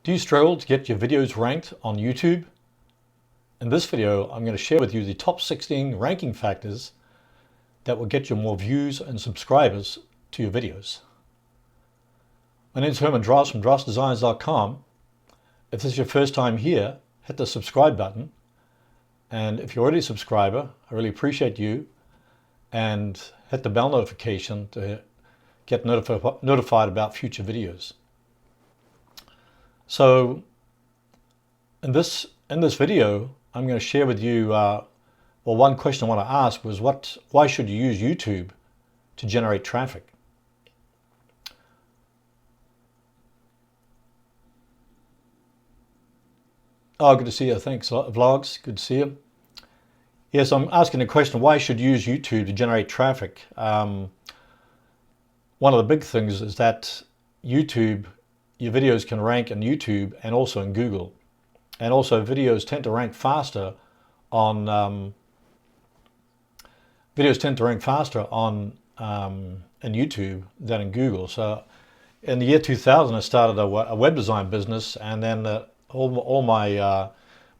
Do you struggle to get your videos ranked on YouTube? In this video, I'm going to share with you the top 16 ranking factors that will get you more views and subscribers to your videos. My name is Herman Dross from DrossDesigns.com. If this is your first time here, hit the subscribe button. And if you're already a subscriber, I really appreciate you. And hit the bell notification to get notified about future videos. So in this video, I'm going to share with you, one question I want to ask was why should you use YouTube to generate traffic? Oh, good to see you. Thanks, Vlogs. Good to see you. Yes, I'm asking the question, why should you use YouTube to generate traffic? One of the big things is that your videos can rank in YouTube and also in Google. And also videos tend to rank faster on in YouTube than in Google. So in the year 2000, I started a web design business, and then all my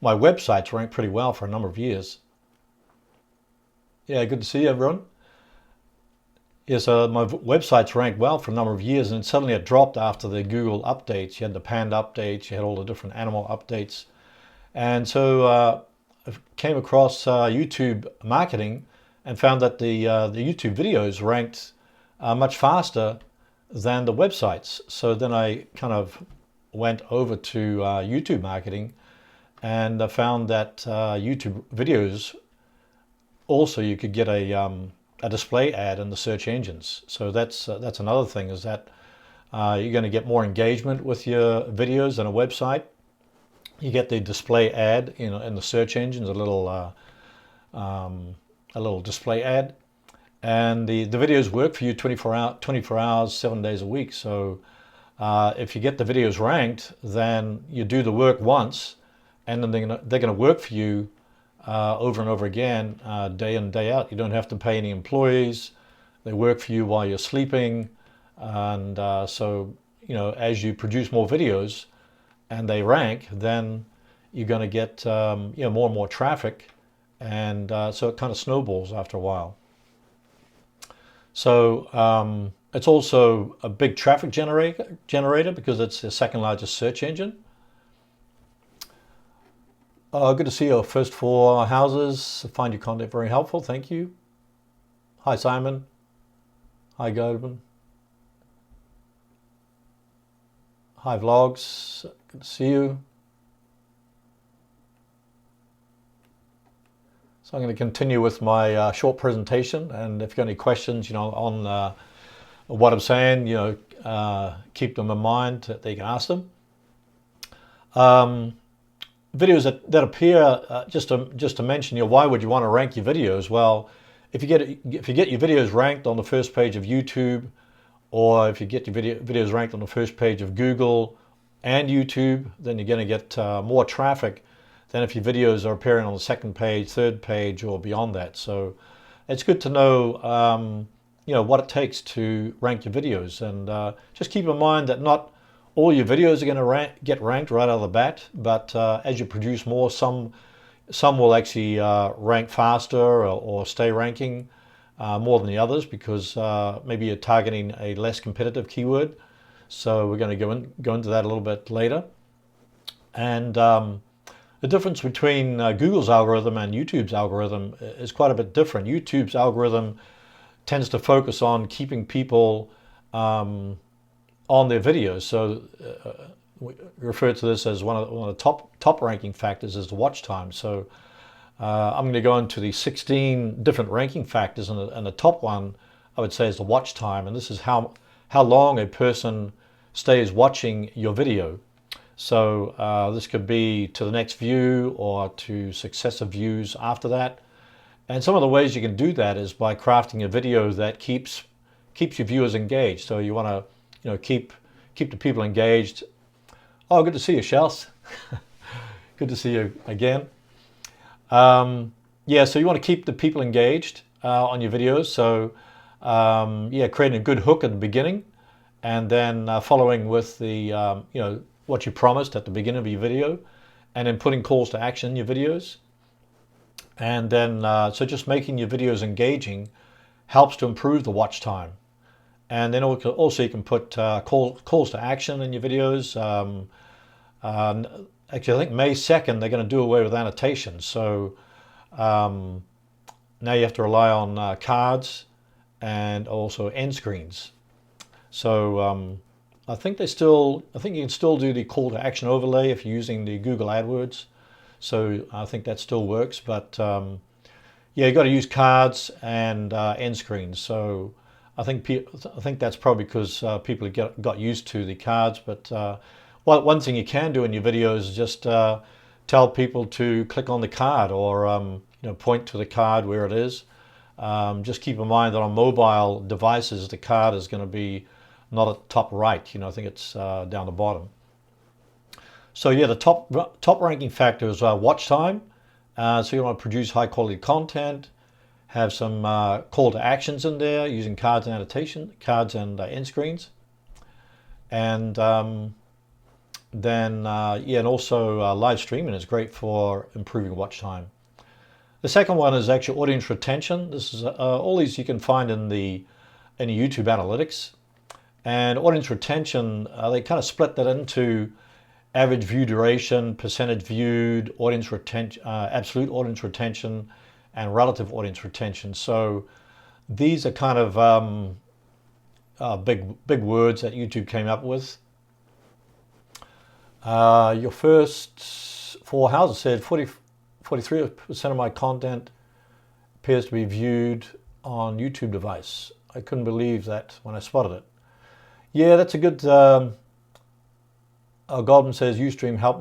websites ranked pretty well for a number of years. Yeah, good to see you, everyone. Yes, my websites ranked well for a number of years, and suddenly it dropped after the Google updates. You had the panda updates, you had all the different animal updates. And so I came across YouTube marketing and found that the YouTube videos ranked much faster than the websites. So then I kind of went over to YouTube marketing, and I found that YouTube videos also you could get a display ad in the search engines. So that's another thing, is that you're going to get more engagement with your videos than a website. You get the display ad in the search engines, a little display ad, and the videos work for you 24 hours, 7 days a week. So if you get the videos ranked, then you do the work once, and then they're going to work for you over and over again, day in, day out. You don't have to pay any employees. They work for you while you're sleeping. And so, as you produce more videos and they rank, then you're going to get more and more traffic. And so it kind of snowballs after a while. So it's also a big traffic generator because it's the second largest search engine. Good to see your first 4 houses. I find your content very helpful. Thank you. Hi, Simon. Hi, Goldman. Hi, Vlogs. Good to see you. So I'm going to continue with my short presentation. And if you've got any questions, on what I'm saying, keep them in mind that they can ask them. Videos that appear, just to mention, why would you want to rank your videos? Well, if you get your videos ranked on the first page of YouTube, or if you get your videos ranked on the first page of Google and YouTube, then you're going to get more traffic than if your videos are appearing on the second page, third page, or beyond that. So it's good to know, what it takes to rank your videos, and just keep in mind that not all your videos are going to get ranked right out of the bat, but as you produce more, some will actually rank faster or stay ranking more than the others, because maybe you're targeting a less competitive keyword. So we're going to go into that a little bit later. And the difference between Google's algorithm and YouTube's algorithm is quite a bit different. YouTube's algorithm tends to focus on keeping people on their videos. So we refer to this as one of the top ranking factors is the watch time. So I'm going to go into the 16 different ranking factors, and the top one I would say is the watch time, and this is how long a person stays watching your video. So this could be to the next view or to successive views after that. And some of the ways you can do that is by crafting a video that keeps your viewers engaged. So you want to keep the people engaged. Oh, good to see you, Shels. Good to see you again. Yeah, so you want to keep the people engaged on your videos. So creating a good hook at the beginning, and then following with the what you promised at the beginning of your video, and then putting calls to action in your videos. And then, so just making your videos engaging helps to improve the watch time. And then also you can put calls to action in your videos. Actually, I think May 2nd, they're going to do away with annotations. So now you have to rely on cards and also end screens. So I think you can still do the call to action overlay if you're using the Google AdWords. So I think that still works, but yeah, you got to use cards and end screens. So I think that's probably because people got used to the cards. But one thing you can do in your videos is just tell people to click on the card, or point to the card where it is. Just keep in mind that on mobile devices, the card is going to be not at the top right. I think it's down the bottom. So yeah, the top ranking factor is watch time. So you want to produce high quality content, have some call to actions in there using cards and annotation, cards and end screens, and then yeah, and also live streaming is great for improving watch time. The second one is actually audience retention. This is all these you can find in the YouTube analytics. And audience retention, they kind of split that into average view duration, percentage viewed, audience retention, absolute audience retention, and relative audience retention. So these are kind of big words that YouTube came up with. Your first four houses said 43% of my content appears to be viewed on YouTube device. I couldn't believe that when I spotted it. Yeah, that's a good. Goldman says Ustream help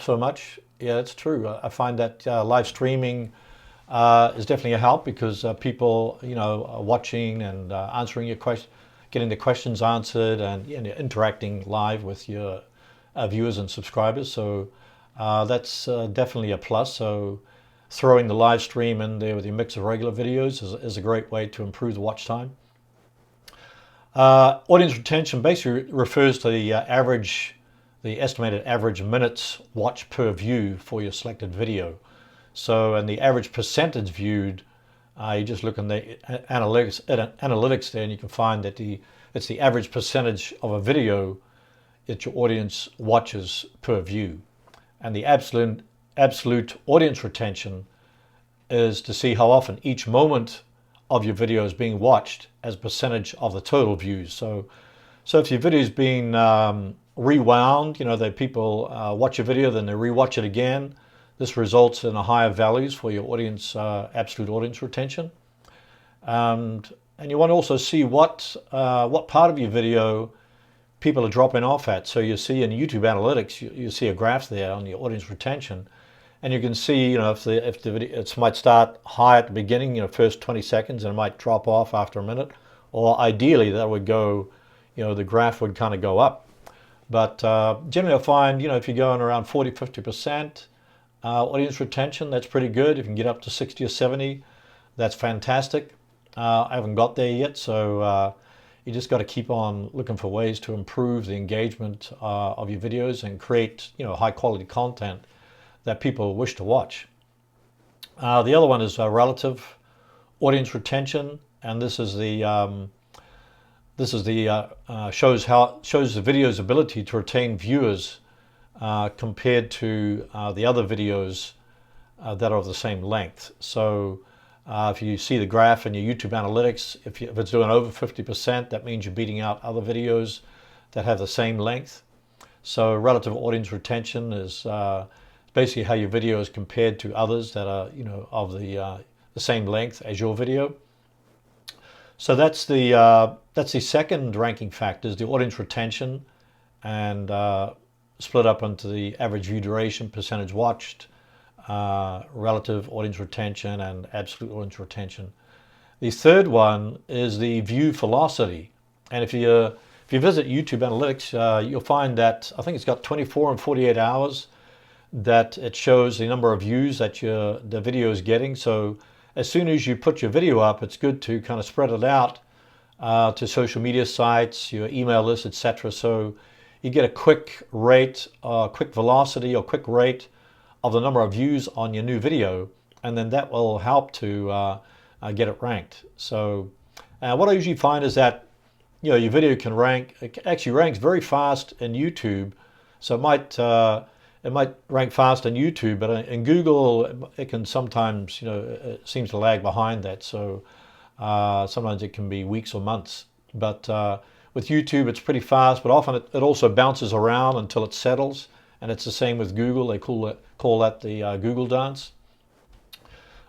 so much. Yeah, that's true. I find that live streaming is definitely a help because people, are watching and answering your questions, getting the questions answered, and interacting live with your viewers and subscribers. So that's definitely a plus. So throwing the live stream in there with your mix of regular videos is a great way to improve the watch time. Audience retention basically refers to the estimated average minutes watched per view for your selected video. So, and the average percentage viewed, you just look in the analytics there, and you can find that it's the average percentage of a video that your audience watches per view. And the absolute audience retention is to see how often each moment of your video is being watched as a percentage of the total views. So if your video is being rewound, that people watch your video, then they rewatch it again, this results in a higher values for your audience, absolute audience retention. And you want to also see what part of your video people are dropping off at. So you see in YouTube analytics, you see a graph there on your audience retention. And you can see, if the video, it might start high at the beginning, first 20 seconds, and it might drop off after a minute. Or ideally, that would go, the graph would kind of go up. But generally, I find, if you're going around 40, 50% audience retention, that's pretty good. If you can get up to 60 or 70, that's fantastic. I haven't got there yet, so you just got to keep on looking for ways to improve the engagement of your videos and create, high quality content that people wish to watch. The other one is relative audience retention, and this is the shows the video's ability to retain viewers compared to the other videos that are of the same length. So if you see the graph in your YouTube analytics, if it's doing over 50%, that means you're beating out other videos that have the same length. So relative audience retention is basically how your video is compared to others that are, of the same length as your video. So that's the second ranking factors, the audience retention, and split up into the average view duration, percentage watched, relative audience retention, and absolute audience retention. The third one is the view velocity, and if you visit YouTube analytics, you'll find that I think it's got 24 and 48 hours. That it shows the number of views that the video is getting. So as soon as you put your video up, it's good to kind of spread it out to social media sites, your email list, etc. So you get a quick rate, quick velocity or quick rate of the number of views on your new video, and then that will help to get it ranked. So what I usually find is that your video can rank, it actually ranks very fast in YouTube. So it might rank fast in YouTube, but in Google it can sometimes, it seems to lag behind that. So sometimes it can be weeks or months. But with YouTube it's pretty fast, but often it also bounces around until it settles. And it's the same with Google. They call that the Google dance.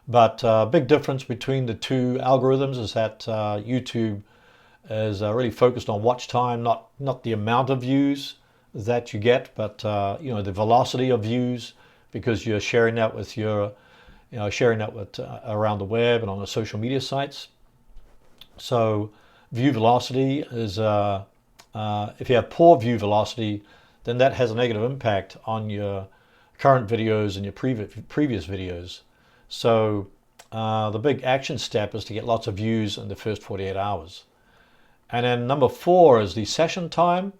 But big difference between the two algorithms is that YouTube is really focused on watch time, not the amount of views that you get, but the velocity of views, because you're sharing that with around the web and on the social media sites. So view velocity is if you have poor view velocity, then that has a negative impact on your current videos and your previous videos. So the big action step is to get lots of views in the first 48 hours. And then number 4 is the session time.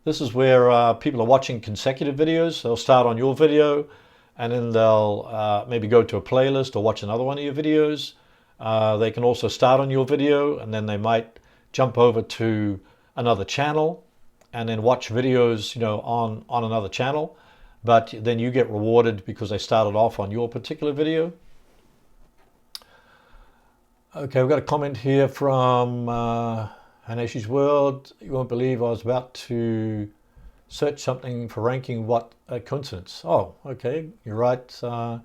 This is where people are watching consecutive videos. They'll start on your video, and then they'll maybe go to a playlist or watch another one of your videos. They can also start on your video, and then they might jump over to another channel and then watch videos on another channel. But then you get rewarded because they started off on your particular video. Okay, we've got a comment here from Hanashi's World. You won't believe I was about to search something for ranking. What a coincidence. Oh, okay, you're right, on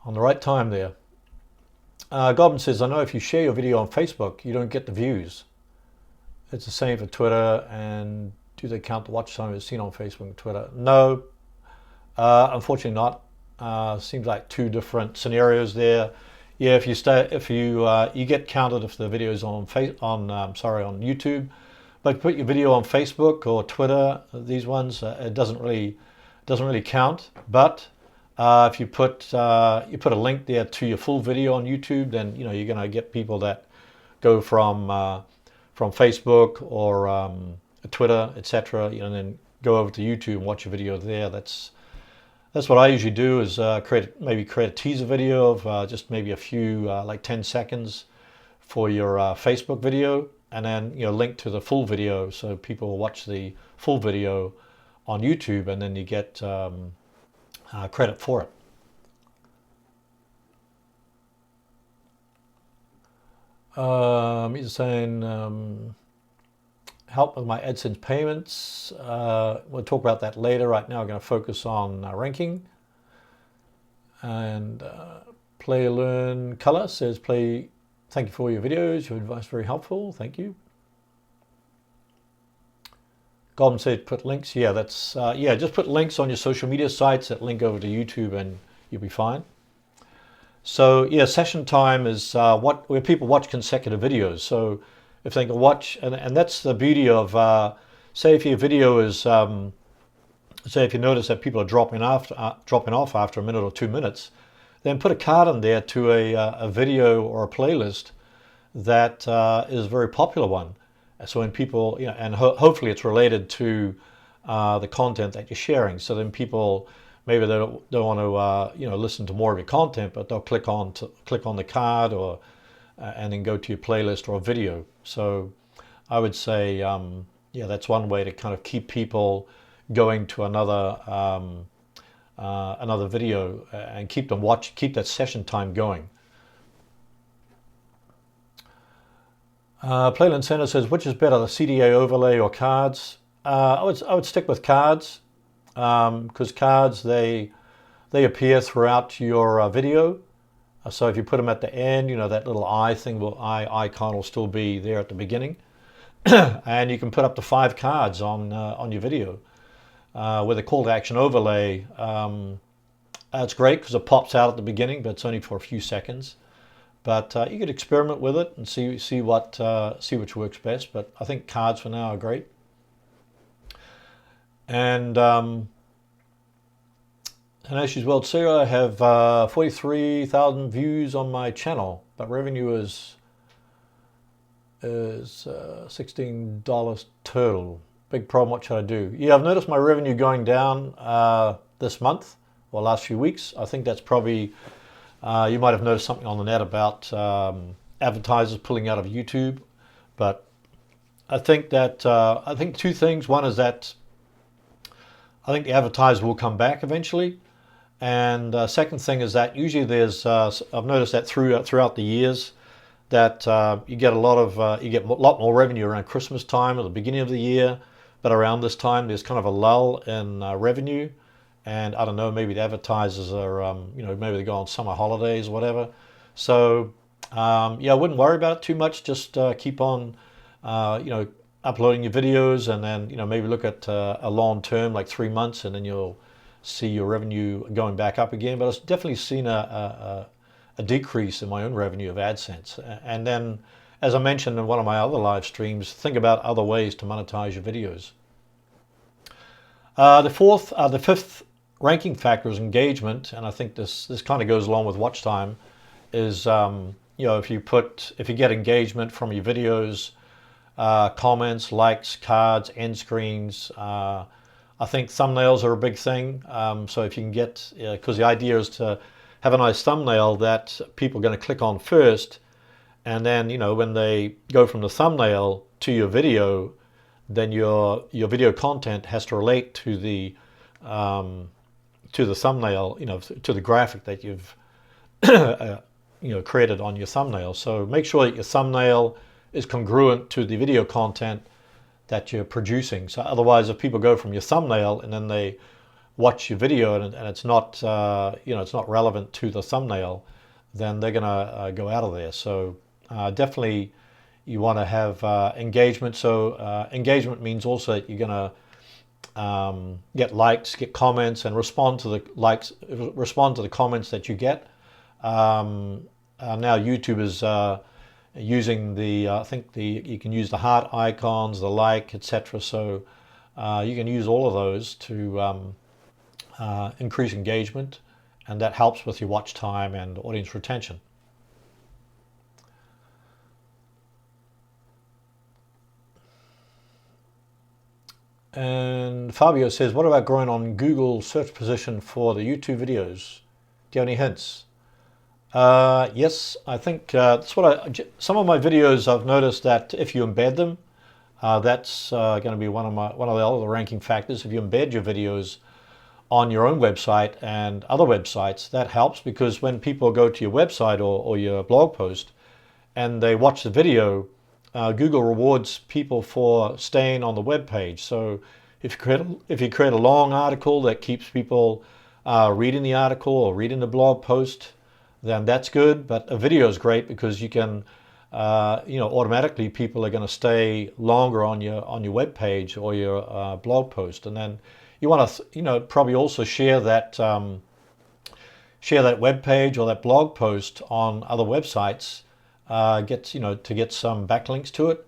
the right time there. Goblin says, I know if you share your video on Facebook, you don't get the views. It's the same for Twitter. And do they count the watch time as seen on Facebook and Twitter? No, unfortunately not. Seems like two different scenarios there. Yeah, if you get counted if the video is on YouTube, but put your video on Facebook or Twitter, these ones, it doesn't really count. But if you put a link there to your full video on YouTube, then you're going to get people that go from Facebook or Twitter, etc., and then go over to YouTube and watch a video there. That's what I usually do, is create a teaser video of just maybe a few, like 10 seconds for your Facebook video, and then link to the full video so people will watch the full video on YouTube, and then you get credit for it. He's saying, help with my AdSense payments. We'll talk about that later. Right now, I'm going to focus on ranking. And Play Learn Color says, thank you for your videos. Your advice is very helpful. Thank you. Goblin said, put links. Yeah, that's just put links on your social media sites that link over to YouTube, and you'll be fine. So yeah, session time is where people watch consecutive videos. So if they can watch, and that's the beauty of, say if your video is, say if you notice that people are dropping off after a minute or 2 minutes, then put a card in there to a video or a playlist that is a very popular one. So when people, and hopefully it's related to the content that you're sharing. So then people, maybe they don't want to listen to more of your content, but they'll click on the card or and then go to your playlist or a video. So I would say, that's one way to kind of keep people going to another video and keep that session time going. Playland Center says, which is better, the CDA overlay or cards? I would stick with cards, because cards, they appear throughout your video. So if you put them at the end, that little icon will still be there at the beginning. And you can put up to 5 cards on your video. With a call to action overlay, it's great because it pops out at the beginning, but it's only for a few seconds. But you could experiment with it and see which works best. But I think cards for now are great. And Hanashi's World Sarah, I have 43,000 views on my channel, but revenue is $16 total. big problem. What should I do? Yeah, I've noticed my revenue going down this month or last few weeks. I think that's probably, you might have noticed something on the net about advertisers pulling out of YouTube. But I think that, I think two things. One is that I think the advertiser will come back eventually. And second thing is that usually there's, I've noticed that throughout the years, that you get a lot more revenue around Christmas time at the beginning of the year, but around this time there's kind of a lull in revenue, and I don't know, maybe the advertisers are, maybe they go on summer holidays or whatever. So yeah, I wouldn't worry about it too much. Just keep on, uploading your videos, and then maybe look at a long term, like 3 months, and then you'll see your revenue going back up again. But I've definitely seen a decrease in my own revenue of AdSense. And then, as I mentioned in one of my other live streams, think about other ways to monetize your videos. The fifth ranking factor is engagement, and I think this kind of goes along with watch time. Is if you get engagement from your videos, comments, likes, cards, end screens. I think thumbnails are a big thing. So if you can get, because the idea is to have a nice thumbnail that people are going to click on first, and then when they go from the thumbnail to your video, then your video content has to relate to the thumbnail, to the graphic that you've created on your thumbnail. So make sure that your thumbnail is congruent to the video content that you're producing. So otherwise, if people go from your thumbnail and then they watch your video and it's not it's not relevant to the thumbnail, then they're gonna go out of there. So definitely you want to have engagement. So engagement means also that you're gonna get likes, get comments, and respond to the likes, respond to the comments that you get. Now YouTube is using the you can use the heart icons, the like, etc. So you can use all of those to increase engagement, and that helps with your watch time and audience retention. And Fabio says, what about growing on Google search position for the YouTube videos? Do you have any hints? Yes, I think that's what some of my videos I've noticed that if you embed them, that's going to be one of the other ranking factors. If you embed your videos on your own website and other websites, that helps, because when people go to your website or your blog post and they watch the video, Google rewards people for staying on the web page. So if you create a long article that keeps people reading the article or reading the blog post, then that's good. But a video is great because you can, automatically people are going to stay longer on your web page or your blog post. And then you want to, probably also share that web page or that blog post on other websites. To get some backlinks to it.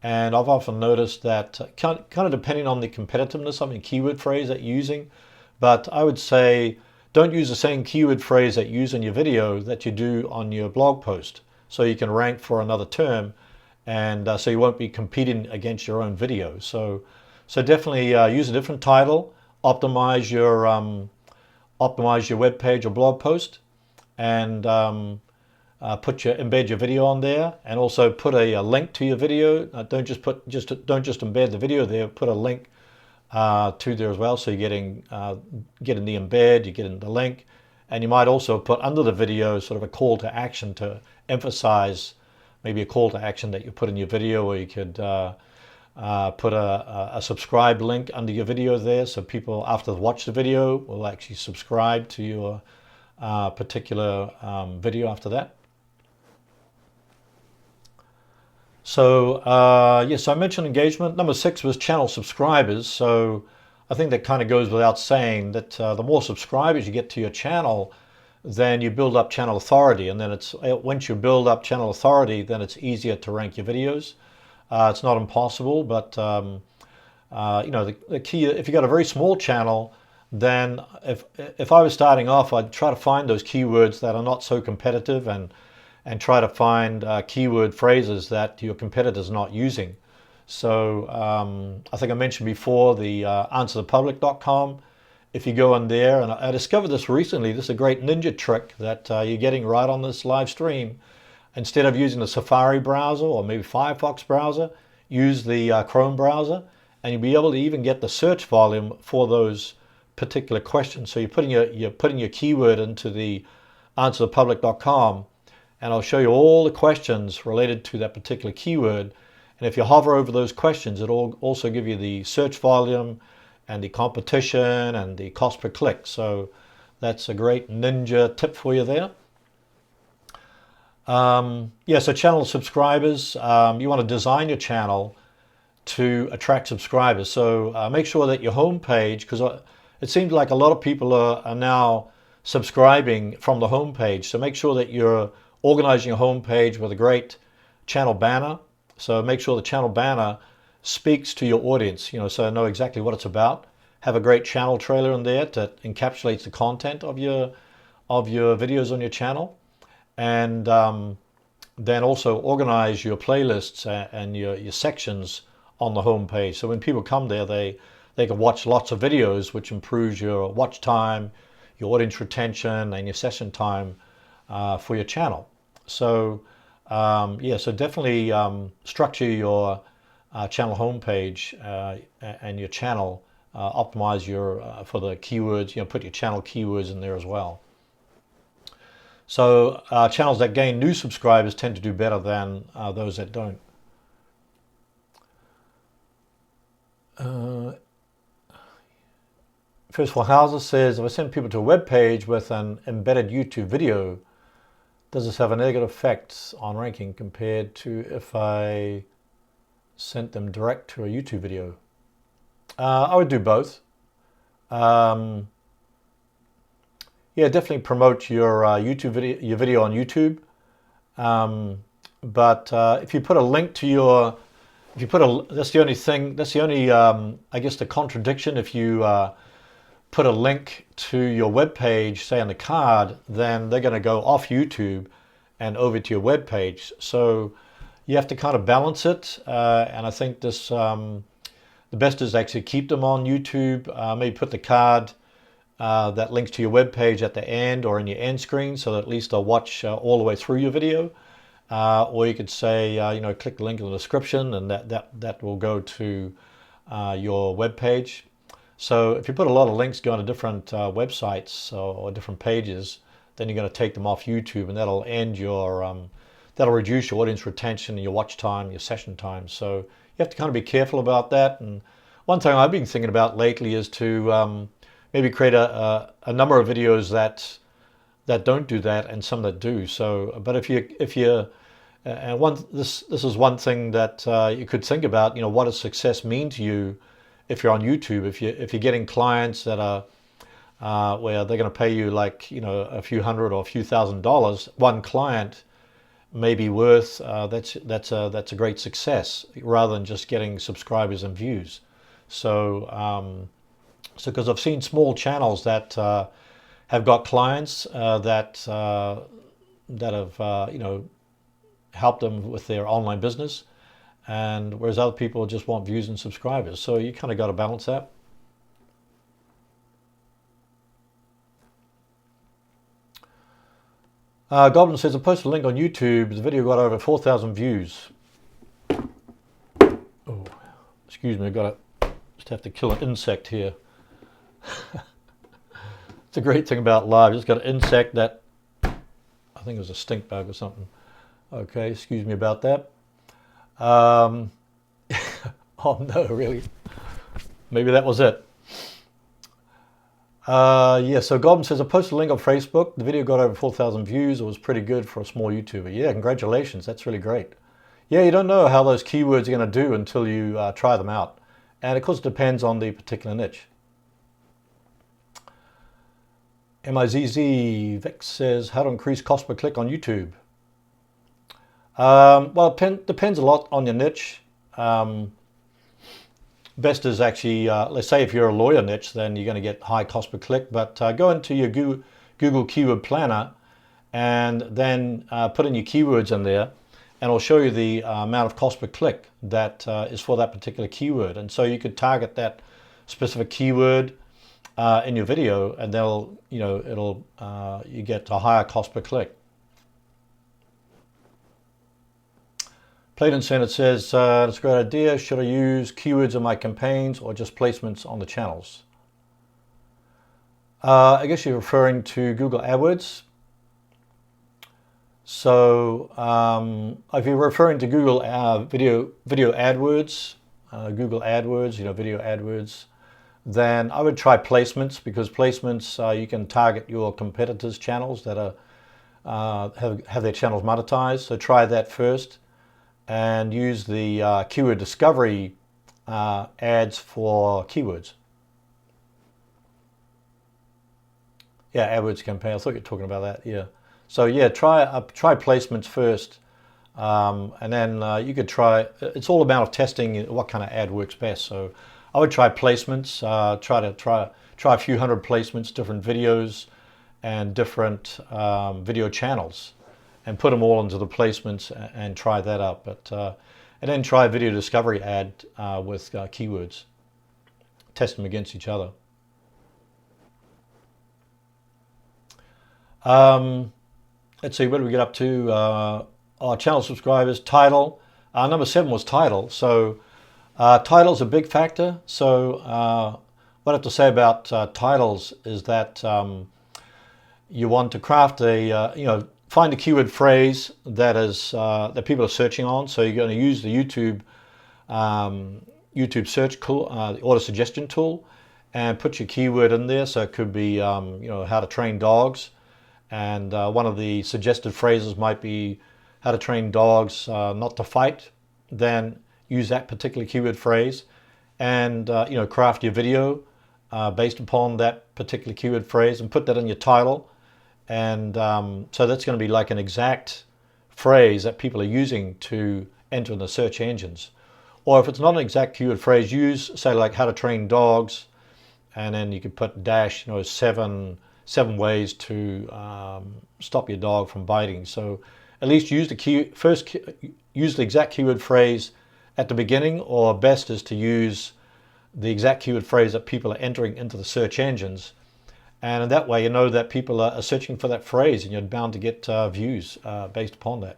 And I've often noticed that kind of depending on the competitiveness of the keyword phrase that you're using, but I would say don't use the same keyword phrase that you use in your video that you do on your blog post, so you can rank for another term, and so you won't be competing against your own video. So definitely use a different title, optimize your web page or blog post, and embed your video on there, and also put a link to your video. Don't just embed the video there. Put a link to there as well. So you're getting the embed, you're getting the link, and you might also put under the video sort of a call to action to emphasize maybe a call to action that you put in your video, or you could put a subscribe link under your video there, so people after they watch the video will actually subscribe to your particular video after that. So yes, I mentioned engagement. Number 6 was channel subscribers. So I think that kind of goes without saying that the more subscribers you get to your channel, then you build up channel authority. And then once you build up channel authority, then it's easier to rank your videos. It's not impossible, but the key, if you got a very small channel, then if I was starting off, I'd try to find those keywords that are not so competitive, and try to find keyword phrases that your competitor's not using. So I think I mentioned before the answerthepublic.com. If you go in there, and I discovered this recently, this is a great ninja trick that you're getting right on this live stream. Instead of using the Safari browser or maybe Firefox browser, use the Chrome browser, and you'll be able to even get the search volume for those particular questions. So you're putting your keyword into the answerthepublic.com, and I'll show you all the questions related to that particular keyword. And if you hover over those questions, it'll also give you the search volume and the competition and the cost per click. So that's a great ninja tip for you there. Yeah, so channel subscribers, you want to design your channel to attract subscribers. So make sure that your home page, because it seems like a lot of people are now subscribing from the home page. So make sure that you're organizing your home page with a great channel banner. So make sure the channel banner speaks to your audience, so know exactly what it's about. Have a great channel trailer in there that encapsulates the content of your videos on your channel. And then also organize your playlists and your sections on the home page. So when people come there, they can watch lots of videos, which improves your watch time, your audience retention, and your session time for your channel. So yeah, so definitely structure your channel homepage and your channel, optimize for the keywords, put your channel keywords in there as well. So channels that gain new subscribers tend to do better than those that don't. First of all, Hauser says, if I send people to a web page with an embedded YouTube video, does this have a negative effect on ranking compared to if I sent them direct to a YouTube video? I would do both. Yeah, definitely promote your your video on YouTube. But if you put a link to that's the only thing. That's the only I guess the contradiction. If you put a link to your web page, say on the card, then they're going to go off YouTube and over to your web page. So you have to kind of balance it. And I think this the best is actually keep them on YouTube. Maybe put the card that links to your web page at the end or in your end screen, so that at least they'll watch all the way through your video. Or you could say, click the link in the description, and that will go to your web page. So if you put a lot of links going to different websites or different pages, then you're going to take them off YouTube, and that'll end your that'll reduce your audience retention and your watch time, your session time. So you have to kind of be careful about that. And one thing I've been thinking about lately is to maybe create a number of videos that don't do that and some that do. So, but if you and this is one thing that you could think about. What does success mean to you if you're on YouTube? If you're getting clients that are where they're going to pay you like a few $100 or a few $1,000, one client may be worth that's a great success rather than just getting subscribers and views. So because I've seen small channels that have got clients that have helped them with their online business, and whereas other people just want views and subscribers. So you kind of got to balance that. Goblin says, I posted a link on YouTube. The video got over 4,000 views. Oh, excuse me, just have to kill an insect here. It's a great thing about live. Just got an insect that I think it was a stink bug or something. Okay, excuse me about that. Oh no, really? Maybe that was it. Yeah, so Goblin says, I posted a link on Facebook. The video got over 4,000 views. It was pretty good for a small YouTuber. Yeah, congratulations. That's really great. Yeah, you don't know how those keywords are going to do until you try them out. And of course, it depends on the particular niche. MIZZ Vex says, how to increase cost per click on YouTube? Well, it depends a lot on your niche. Best is actually, let's say if you're a lawyer niche, then you're going to get high cost per click. But go into your Google Keyword Planner and then put in your keywords in there. and it'll show you the amount of cost per click that is for that particular keyword. And so you could target that specific keyword in your video, and they'll, you get a higher cost per click. Played and Senate says, that's a great idea. Should I use keywords in my campaigns or just placements on the channels? I guess you're referring to Google Adwords. So if you're referring to Google video AdWords, Google AdWords, video AdWords, then I would try placements, because placements, you can target your competitors' channels that are have their channels monetized. So try that first, and use the keyword discovery ads for keywords. Yeah, AdWords campaign. I thought you were talking about that. Yeah. So yeah, try placements first, and then you could try. It's all about testing what kind of ad works best. So I would try placements. Try a few hundred placements, different videos, and different video channels, and put them all into the placements and try that out. But and then try a video discovery ad with keywords. Test them against each other. Let's see, what do we get up to? Our channel subscribers, title. Number 7 was title. So title's a big factor. So what I have to say about titles is that you want to craft a, find a keyword phrase that is that people are searching on. So you're going to use the YouTube search tool, the auto suggestion tool, and put your keyword in there. So it could be, how to train dogs. And one of the suggested phrases might be how to train dogs not to fight. Then use that particular keyword phrase, and craft your video based upon that particular keyword phrase, and put that in your title. And so that's going to be like an exact phrase that people are using to enter in the search engines. Or if it's not an exact keyword phrase, use, say, like how to train dogs, and then you could put dash, seven ways to stop your dog from biting. So at least use use the exact keyword phrase at the beginning, or best is to use the exact keyword phrase that people are entering into the search engines. And in that way, you know that people are searching for that phrase, and you're bound to get views based upon that.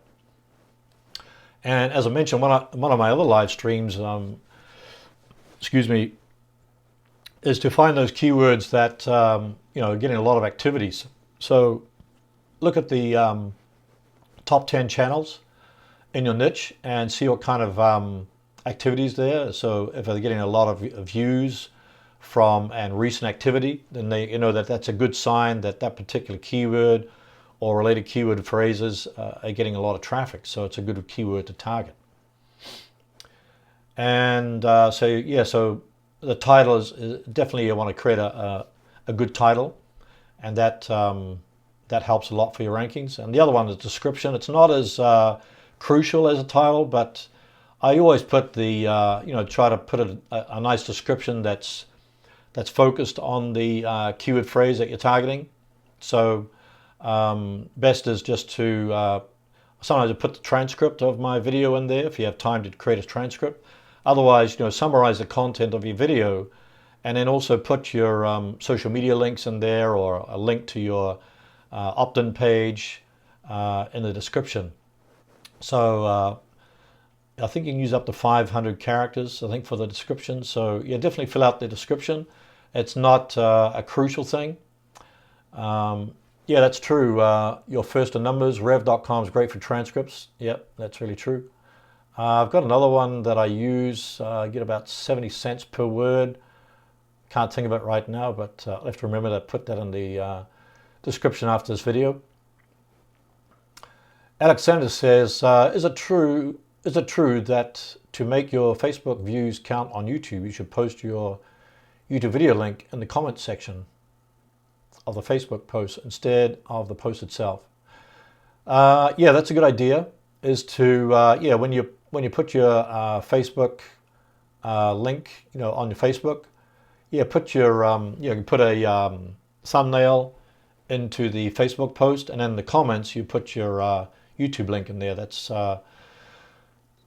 And as I mentioned, one of my other live streams, is to find those keywords that are getting a lot of activities. So look at the top 10 channels in your niche and see what kind of activities there. So if they're getting a lot of views from and recent activity, then that's a good sign that that particular keyword or related keyword phrases are getting a lot of traffic. So it's a good keyword to target. And so the title is definitely, you want to create a good title, and that helps a lot for your rankings. And the other one is description. It's not as crucial as a title, but I always put the try to put a nice description that's focused on the keyword phrase that you're targeting. So best is just to sometimes I put the transcript of my video in there if you have time to create a transcript. Otherwise, summarize the content of your video, and then also put your social media links in there, or a link to your opt-in page in the description. So I think you can use up to 500 characters, I think, for the description. So yeah, definitely fill out the description. It's not a crucial thing. Yeah, that's true. Your first in numbers, rev.com is great for transcripts. Yep, that's really true. I've got another one that I use. I get about 70 cents per word. Can't think of it right now, but I'll have to remember to put that in the description after this video. Alexander says, is it true that to make your Facebook views count on YouTube, you should post your YouTube video link in the comments section of the Facebook post instead of the post itself? Yeah, that's a good idea. Is to when you put your Facebook link, on your Facebook, put your you can put a thumbnail into the Facebook post, and then in the comments you put your YouTube link in there. That's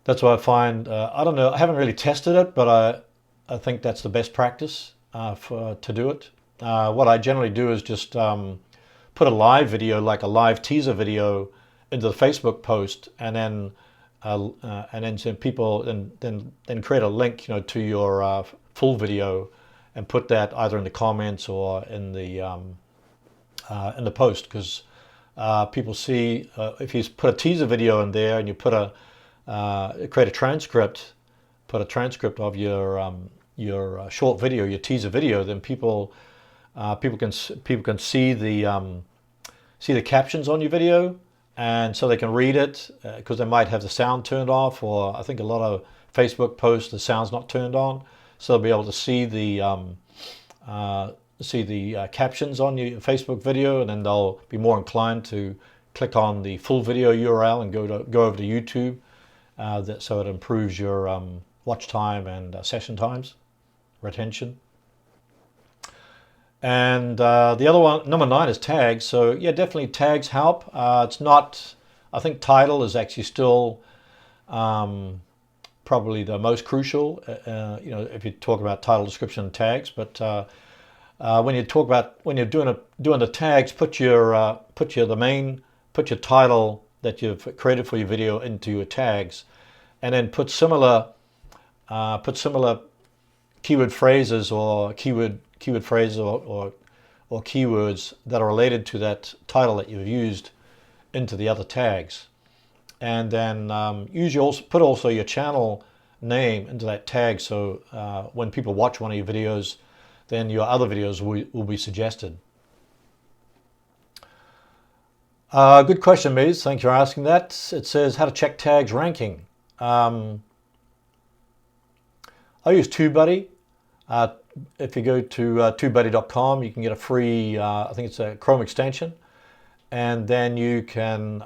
That's what I find. I don't know. I haven't really tested it, but I think that's the best practice to do it. What I generally do is just put a live video, like a live teaser video, into the Facebook post, and then send people, and then create a link, to your full video, and put that either in the comments or in the post, because people see if you put a teaser video in there and you create a transcript, put a transcript of your short video, your teaser video, then people can see the captions on your video, and so they can read it, because they might have the sound turned off, or I think a lot of Facebook posts the sound's not turned on, so they'll be able to see the captions on your Facebook video, and then they'll be more inclined to click on the full video URL and go over to YouTube. So it improves your watch time and session times, retention. And the other one, number 9, is tags. So yeah, definitely tags help. It's not, I think title is actually still probably the most crucial, if you talk about title, description, and tags. But when you're doing the tags, put your title that you've created for your video into your tags, and then put similar keyword phrases or keyword phrases or keywords that are related to that title that you've used into the other tags. And then put also your channel name into that tag, so when people watch one of your videos, then your other videos will be suggested. Good question, Miz. Thank you for asking that. It says how to check tags ranking. I use TubeBuddy. If you go to TubeBuddy.com, you can get a free, I think it's a Chrome extension, and then you can,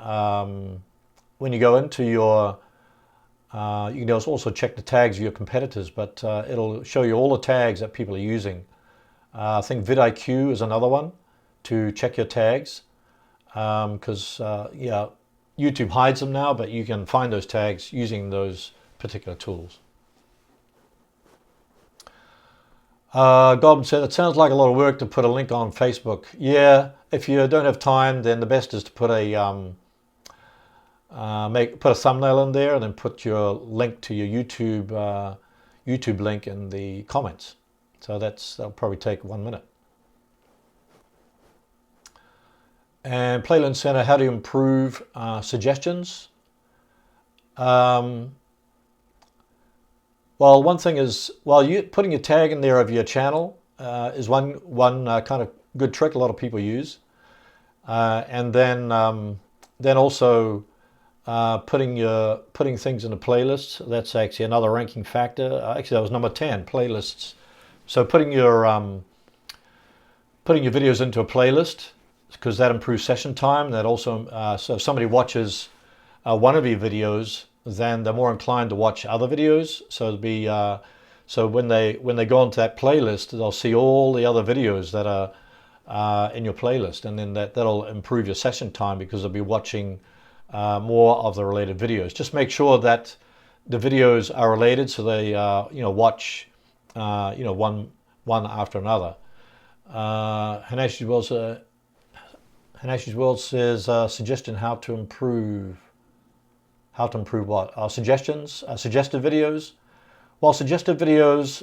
when you go into your, you can also check the tags of your competitors, but it'll show you all the tags that people are using. I think vidIQ is another one to check your tags, because YouTube hides them now, but you can find those tags using those particular tools. Goblin said, it sounds like a lot of work to put a link on Facebook. Yeah, if you don't have time, then the best is to put a put a thumbnail in there, and then put your link to your YouTube link in the comments. So that'll probably take 1 minute. And Playland Center, how to improve suggestions. Well, one thing is, putting your tag in there of your channel is one kind of good trick a lot of people use, and then also putting things into playlists. That's actually another ranking factor. Actually, that was number 10, playlists. So putting your videos into a playlist, because that improves session time. That also, so if somebody watches one of your videos, then they're more inclined to watch other videos. So so when they go into that playlist, they'll see all the other videos that are in your playlist, and then that'll improve your session time, because they'll be watching more of the related videos. Just make sure that the videos are related, so they watch one after another. Hanashi's World says suggestion how to improve. How to improve what? Suggestions, suggested videos. Well, suggested videos,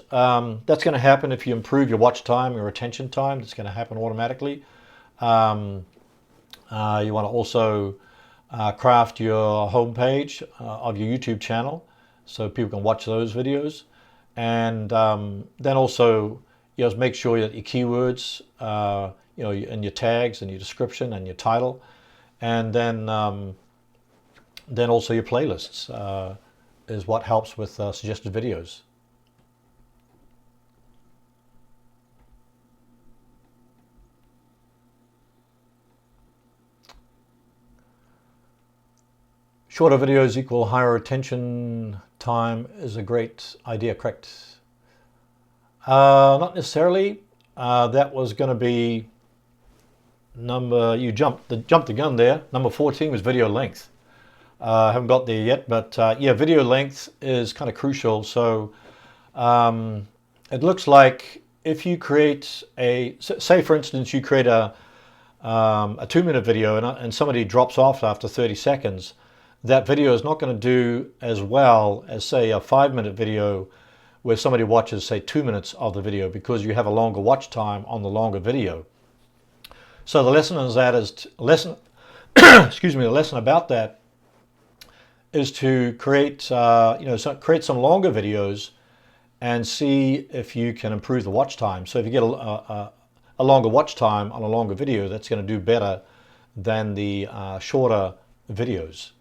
that's going to happen if you improve your watch time, your retention time. It's going to happen automatically. You want to also craft your homepage of your YouTube channel, so people can watch those videos. And then also, make sure that your keywords, and your tags and your description and your title, and then also your playlists is what helps with suggested videos. Shorter videos equal higher retention time is a great idea, correct? Not necessarily. That was going to be you jumped the gun there. Number 14 was video length. Haven't got there yet, but yeah, video length is kind of crucial. So it looks like if you create say for instance, you create a 2-minute video and somebody drops off after 30 seconds, that video is not going to do as well as, say, a 5-minute video where somebody watches, say, 2 minutes of the video, because you have a longer watch time on the longer video. So the lesson is that excuse me, the lesson about that is to create, create some longer videos and see if you can improve the watch time. So if you get a longer watch time on a longer video, that's going to do better than the shorter videos.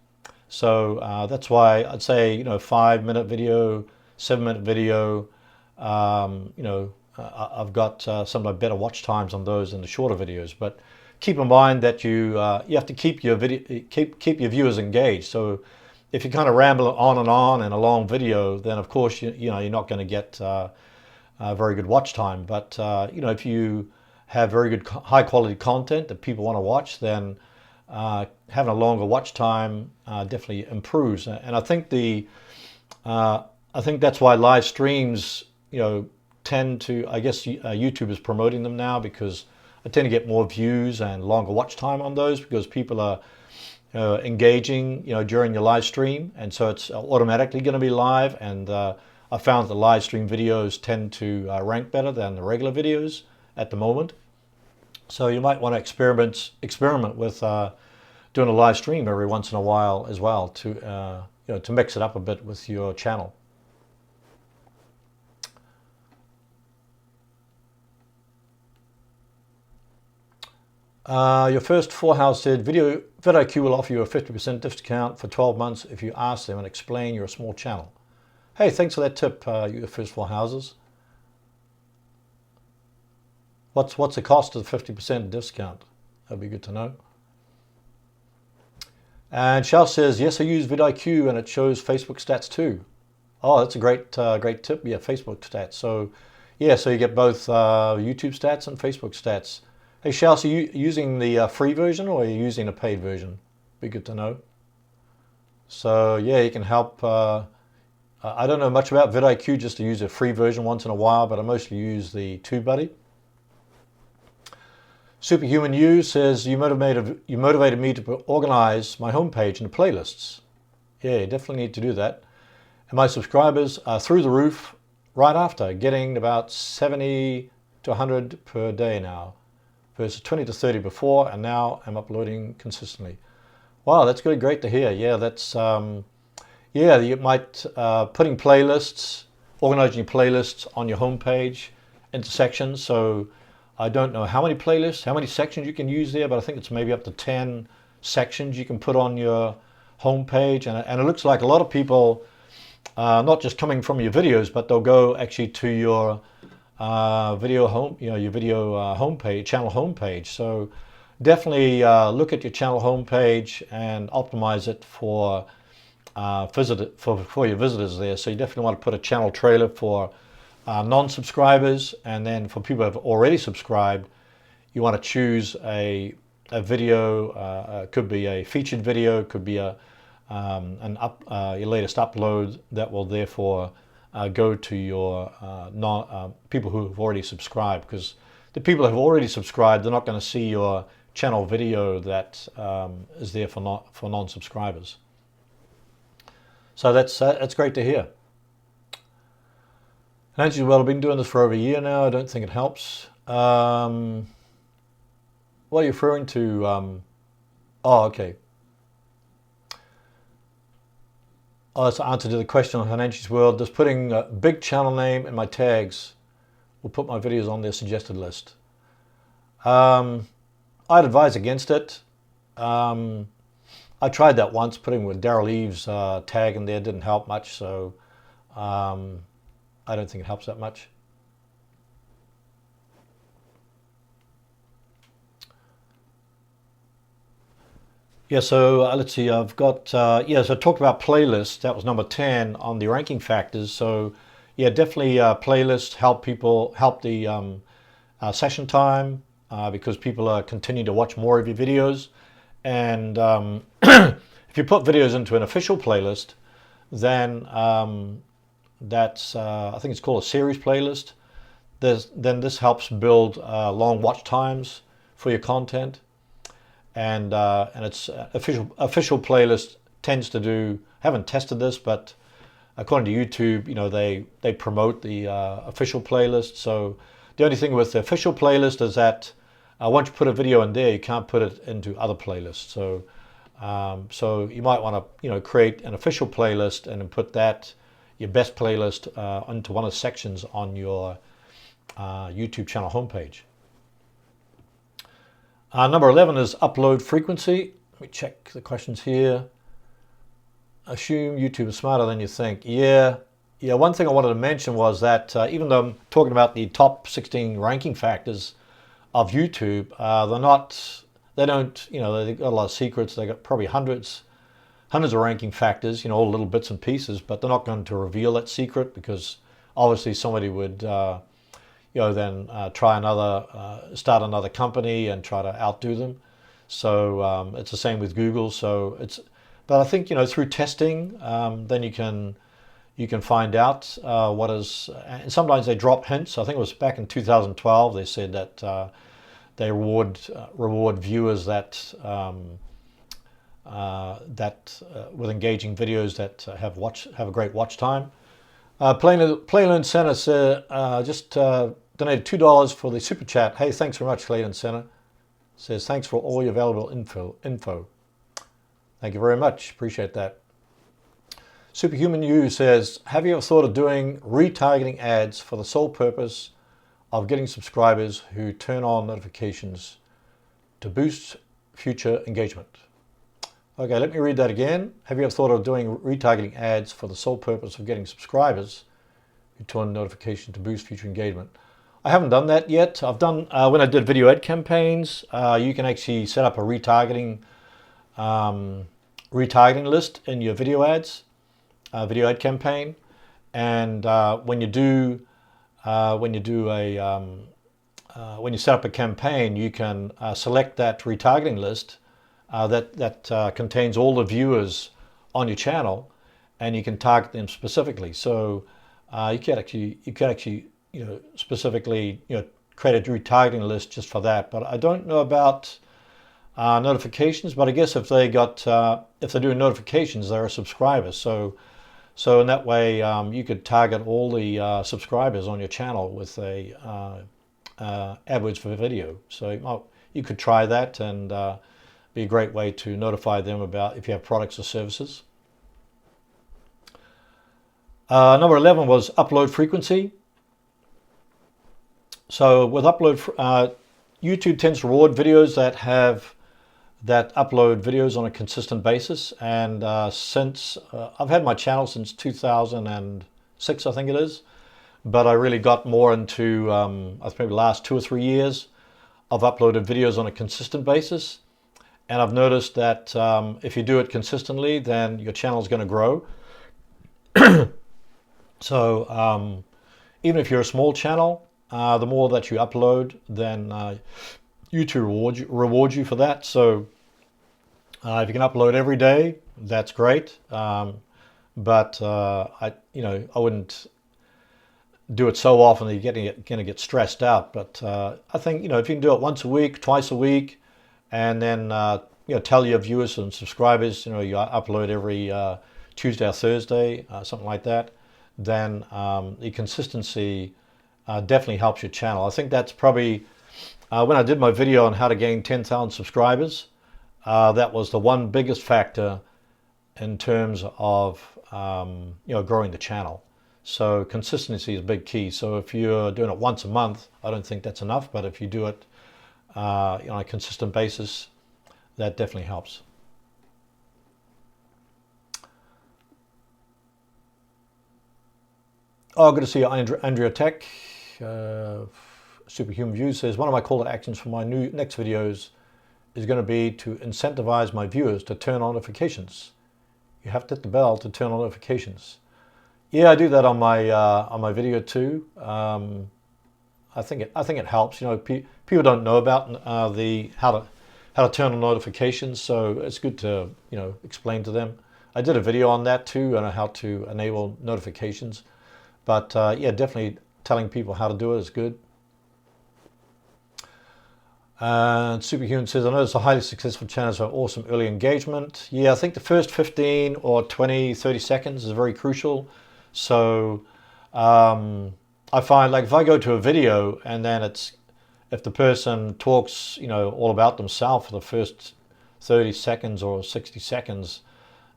So that's why I'd say, 5-minute video, 7-minute video, I've got some of the better watch times on those than the shorter videos. But keep in mind that you have to keep your keep your viewers engaged. So if you kind of ramble on in a long video, then of course you're not going to get very good watch time. But if you have very good high quality content that people want to watch, then having a longer watch time definitely improves. And I think that's why live streams tend to, I guess YouTube is promoting them now, because I tend to get more views and longer watch time on those, because people are engaging during your live stream, and so it's automatically going to be live. And I found that live stream videos tend to rank better than the regular videos at the moment. So you might want to experiment with doing a live stream every once in a while as well, to mix it up a bit with your channel. Your first 4 house said vidIQ will offer you a 50% discount for 12 months if you ask them and explain you're a small channel. Hey, thanks for that tip, your first 4 houses. What's the cost of the 50% discount? That'd be good to know. And Shao says, yes, I use vidIQ and it shows Facebook stats too. Oh, that's a great tip. Yeah, Facebook stats. So yeah, so you get both YouTube stats and Facebook stats. Hey Shao, so you using the free version or are you using a paid version? Be good to know. So yeah, you can help. I don't know much about vidIQ, just to use a free version once in a while, but I mostly use the TubeBuddy. Superhuman U says, you motivated me to organize my homepage into playlists. Yeah, you definitely need to do that. And my subscribers are through the roof right after, getting about 70 to 100 per day now, versus 20 to 30 before, and now I'm uploading consistently. Wow, that's really great to hear. Yeah, that's, yeah, you might, putting playlists, organizing your playlists on your homepage into sections. So I don't know how many playlists, how many sections you can use there, but I think it's maybe up to 10 sections you can put on your homepage. And it looks like a lot of people, not just coming from your videos, but they'll go actually to your video homepage, channel homepage. So definitely look at your channel homepage and optimize it for your visitors there. So you definitely want to put a channel trailer for non-subscribers, and then for people who have already subscribed, you want to choose a video. Could be a featured video, could be your latest upload that will therefore go to your people who have already subscribed, because the people who have already subscribed, they're not going to see your channel video that is there for non-subscribers. So that's great to hear. Nancy, well, I've been doing this for over a year now. I don't think it helps. What are you referring to? Oh, okay. Oh, that's the answer to the question on Hananchi's World. Just putting a big channel name in my tags will put my videos on their suggested list. I'd advise against it. I tried that once, putting with Daryl Eves tag in there, didn't help much. So I don't think it helps that much. Yeah, so let's see, I've got, yeah, so I talked about playlists. That was number 10 on the ranking factors. So yeah, definitely playlists help the session time, because people are continuing to watch more of your videos. And If you put videos into an official playlist, then that's I think it's called a series playlist. Then this helps build long watch times for your content, and it's official playlist tends to do. Haven't tested this, but according to YouTube, they promote the official playlist. So the only thing with the official playlist is that once you put a video in there, you can't put it into other playlists. So so you might want to create an official playlist and then put that your best playlist into one of the sections on your YouTube channel homepage. Number 11 is upload frequency. Let me check the questions here. Assume YouTube is smarter than you think. Yeah. One thing I wanted to mention was that even though I'm talking about the top 16 ranking factors of YouTube, they've got a lot of secrets. They got probably hundreds of ranking factors, all little bits and pieces, but they're not going to reveal that secret because obviously somebody would, then start another company and try to outdo them. So it's the same with Google. But I think through testing, then you can find out what is. And sometimes they drop hints. I think it was back in 2012. They said that they reward viewers that with engaging videos that have a great watch time. Playland Center just donated $2 for the super chat. Hey, thanks very much, Playland Center. Says thanks for all your valuable info. Thank you very much. Appreciate that. Superhuman U says, have you ever thought of doing retargeting ads for the sole purpose of getting subscribers who turn on notifications to boost future engagement? Okay, let me read that again. Have you ever thought of doing retargeting ads for the sole purpose of getting subscribers who turn on notifications to boost future engagement? I haven't done that yet. I've done, when I did video ad campaigns, you can actually set up a retargeting list in your video ads, video ad campaign, and when you set up a campaign, you can select that retargeting list that contains all the viewers on your channel, and you can target them specifically. So you can actually specifically create a retargeting list just for that. But I don't know about notifications, but I guess if they're doing notifications, they're subscribers. So in that way, you could target all the subscribers on your channel with a AdWords for video. So you could try that, and be a great way to notify them about if you have products or services. Number 11 was upload frequency. So with upload, YouTube tends to reward videos that upload videos on a consistent basis. And since I've had my channel since 2006, I think it is, but I really got more into I think the last 2 or 3 years of uploaded videos on a consistent basis. And I've noticed that if you do it consistently, then your channel is going to grow. So even if you're a small channel, the more that you upload, then YouTube rewards you for that. So if you can upload every day, that's great. But I wouldn't do it so often that you're going to get stressed out. But I think if you can do it once a week, twice a week, and then tell your viewers and subscribers you upload every Tuesday or Thursday, something like that, then the consistency definitely helps your channel. I think that's probably when I did my video on how to gain 10,000 subscribers, that was the one biggest factor in terms of growing the channel. So consistency is a big key. So if you're doing it once a month, I don't think that's enough. But if you do it on a consistent basis, that definitely helps. Oh, good to see you, Andrea Tech. Superhuman View says, one of my call to actions for my next videos is going to be to incentivize my viewers to turn on notifications. You have to hit the bell to turn on notifications. Yeah, I do that on my video too. I think it helps. People don't know about how how to turn on notifications. So it's good to, explain to them. I did a video on that too, on how to enable notifications. But yeah, definitely telling people how to do it is good. And Superhuman says, I noticed the highly successful channels have awesome early engagement. Yeah, I think the first 15 or 20, 30 seconds is very crucial. So I find, like, if I go to a video and then if the person talks, all about themselves for the first 30 seconds or 60 seconds,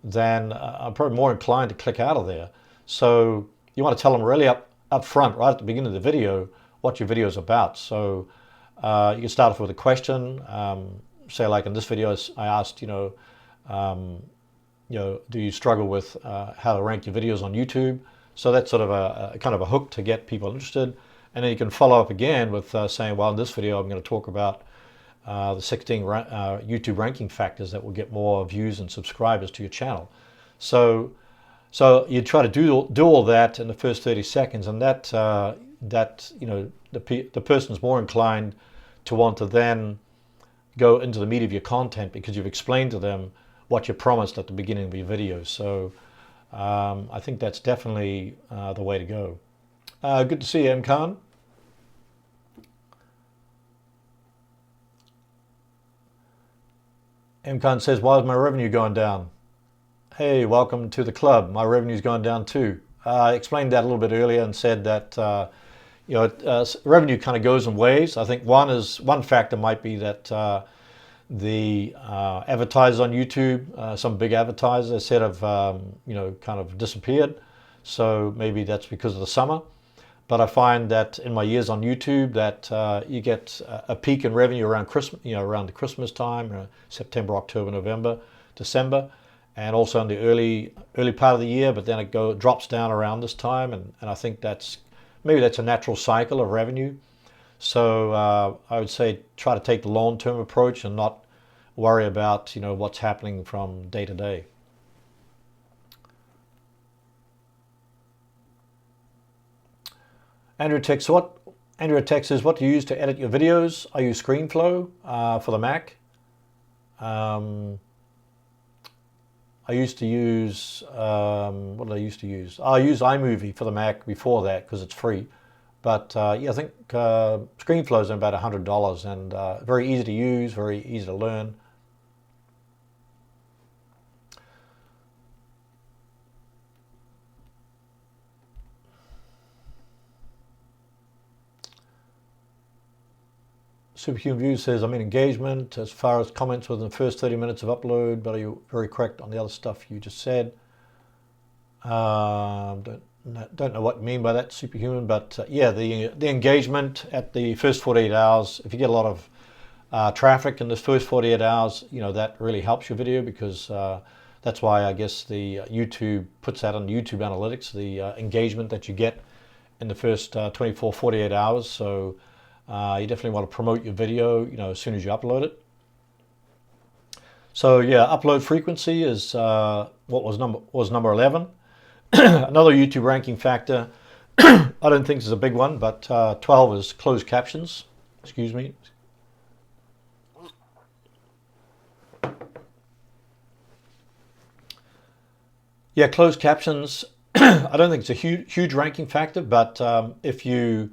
then I'm probably more inclined to click out of there. So you want to tell them really up front, right at the beginning of the video, what your video is about. So you can start off with a question. Say, like in this video, I asked, do you struggle with how to rank your videos on YouTube? So that's sort of a kind of a hook to get people interested. And then you can follow up again with saying, well, in this video, I'm going to talk about the 16 YouTube ranking factors that will get more views and subscribers to your channel. So you try to do all that in the first 30 seconds, and that the person's more inclined to want to then go into the meat of your content because you've explained to them what you promised at the beginning of your video. So I think that's definitely the way to go. Good to see you, M. Khan. M. Khan says, why is my revenue going down? Hey, welcome to the club. My revenue's going down too. I explained that a little bit earlier and said that revenue kind of goes in waves. I think one factor might be that the advertisers on YouTube, some big advertisers, said have kind of disappeared. So maybe that's because of the summer. But I find that in my years on YouTube that you get a peak in revenue around Christmas, around the Christmas time, September, October, November, December, and also in the early part of the year. But then it drops down around this time, and I think maybe that's a natural cycle of revenue. So I would say try to take the long-term approach and not worry about what's happening from day to day. Andrew Tech says, what do you use to edit your videos? I use ScreenFlow for the Mac. I used to use, what did I used to use? I used iMovie for the Mac before that because it's free. But yeah, I think ScreenFlow is about $100 and very easy to use, very easy to learn. Superhuman Views says, I'm in engagement as far as comments within the first 30 minutes of upload, but are you very correct on the other stuff you just said? Don't know what you mean by that, Superhuman, but yeah, the engagement at the first 48 hours, if you get a lot of traffic in the first 48 hours, that really helps your video because that's why I guess the YouTube puts that on YouTube Analytics, the engagement that you get in the first 24, 48 hours. So you definitely want to promote your video, as soon as you upload it. So yeah, upload frequency is what was number 11. Another YouTube ranking factor, I don't think this is a big one, but 12 is closed captions. Excuse me. Yeah, closed captions. I don't think it's a huge ranking factor, but if you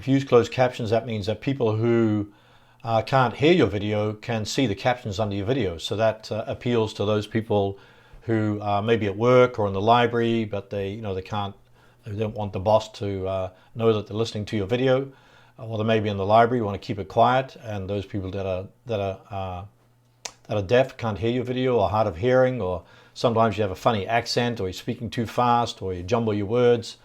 use closed captions, that means that people who can't hear your video can see the captions under your video. So that appeals to those people who may be at work or in the library, but they don't want the boss to know that they're listening to your video, or they may be in the library, want to keep it quiet, and those people that are deaf, can't hear your video, or hard of hearing, or sometimes you have a funny accent, or you're speaking too fast, or you jumble your words,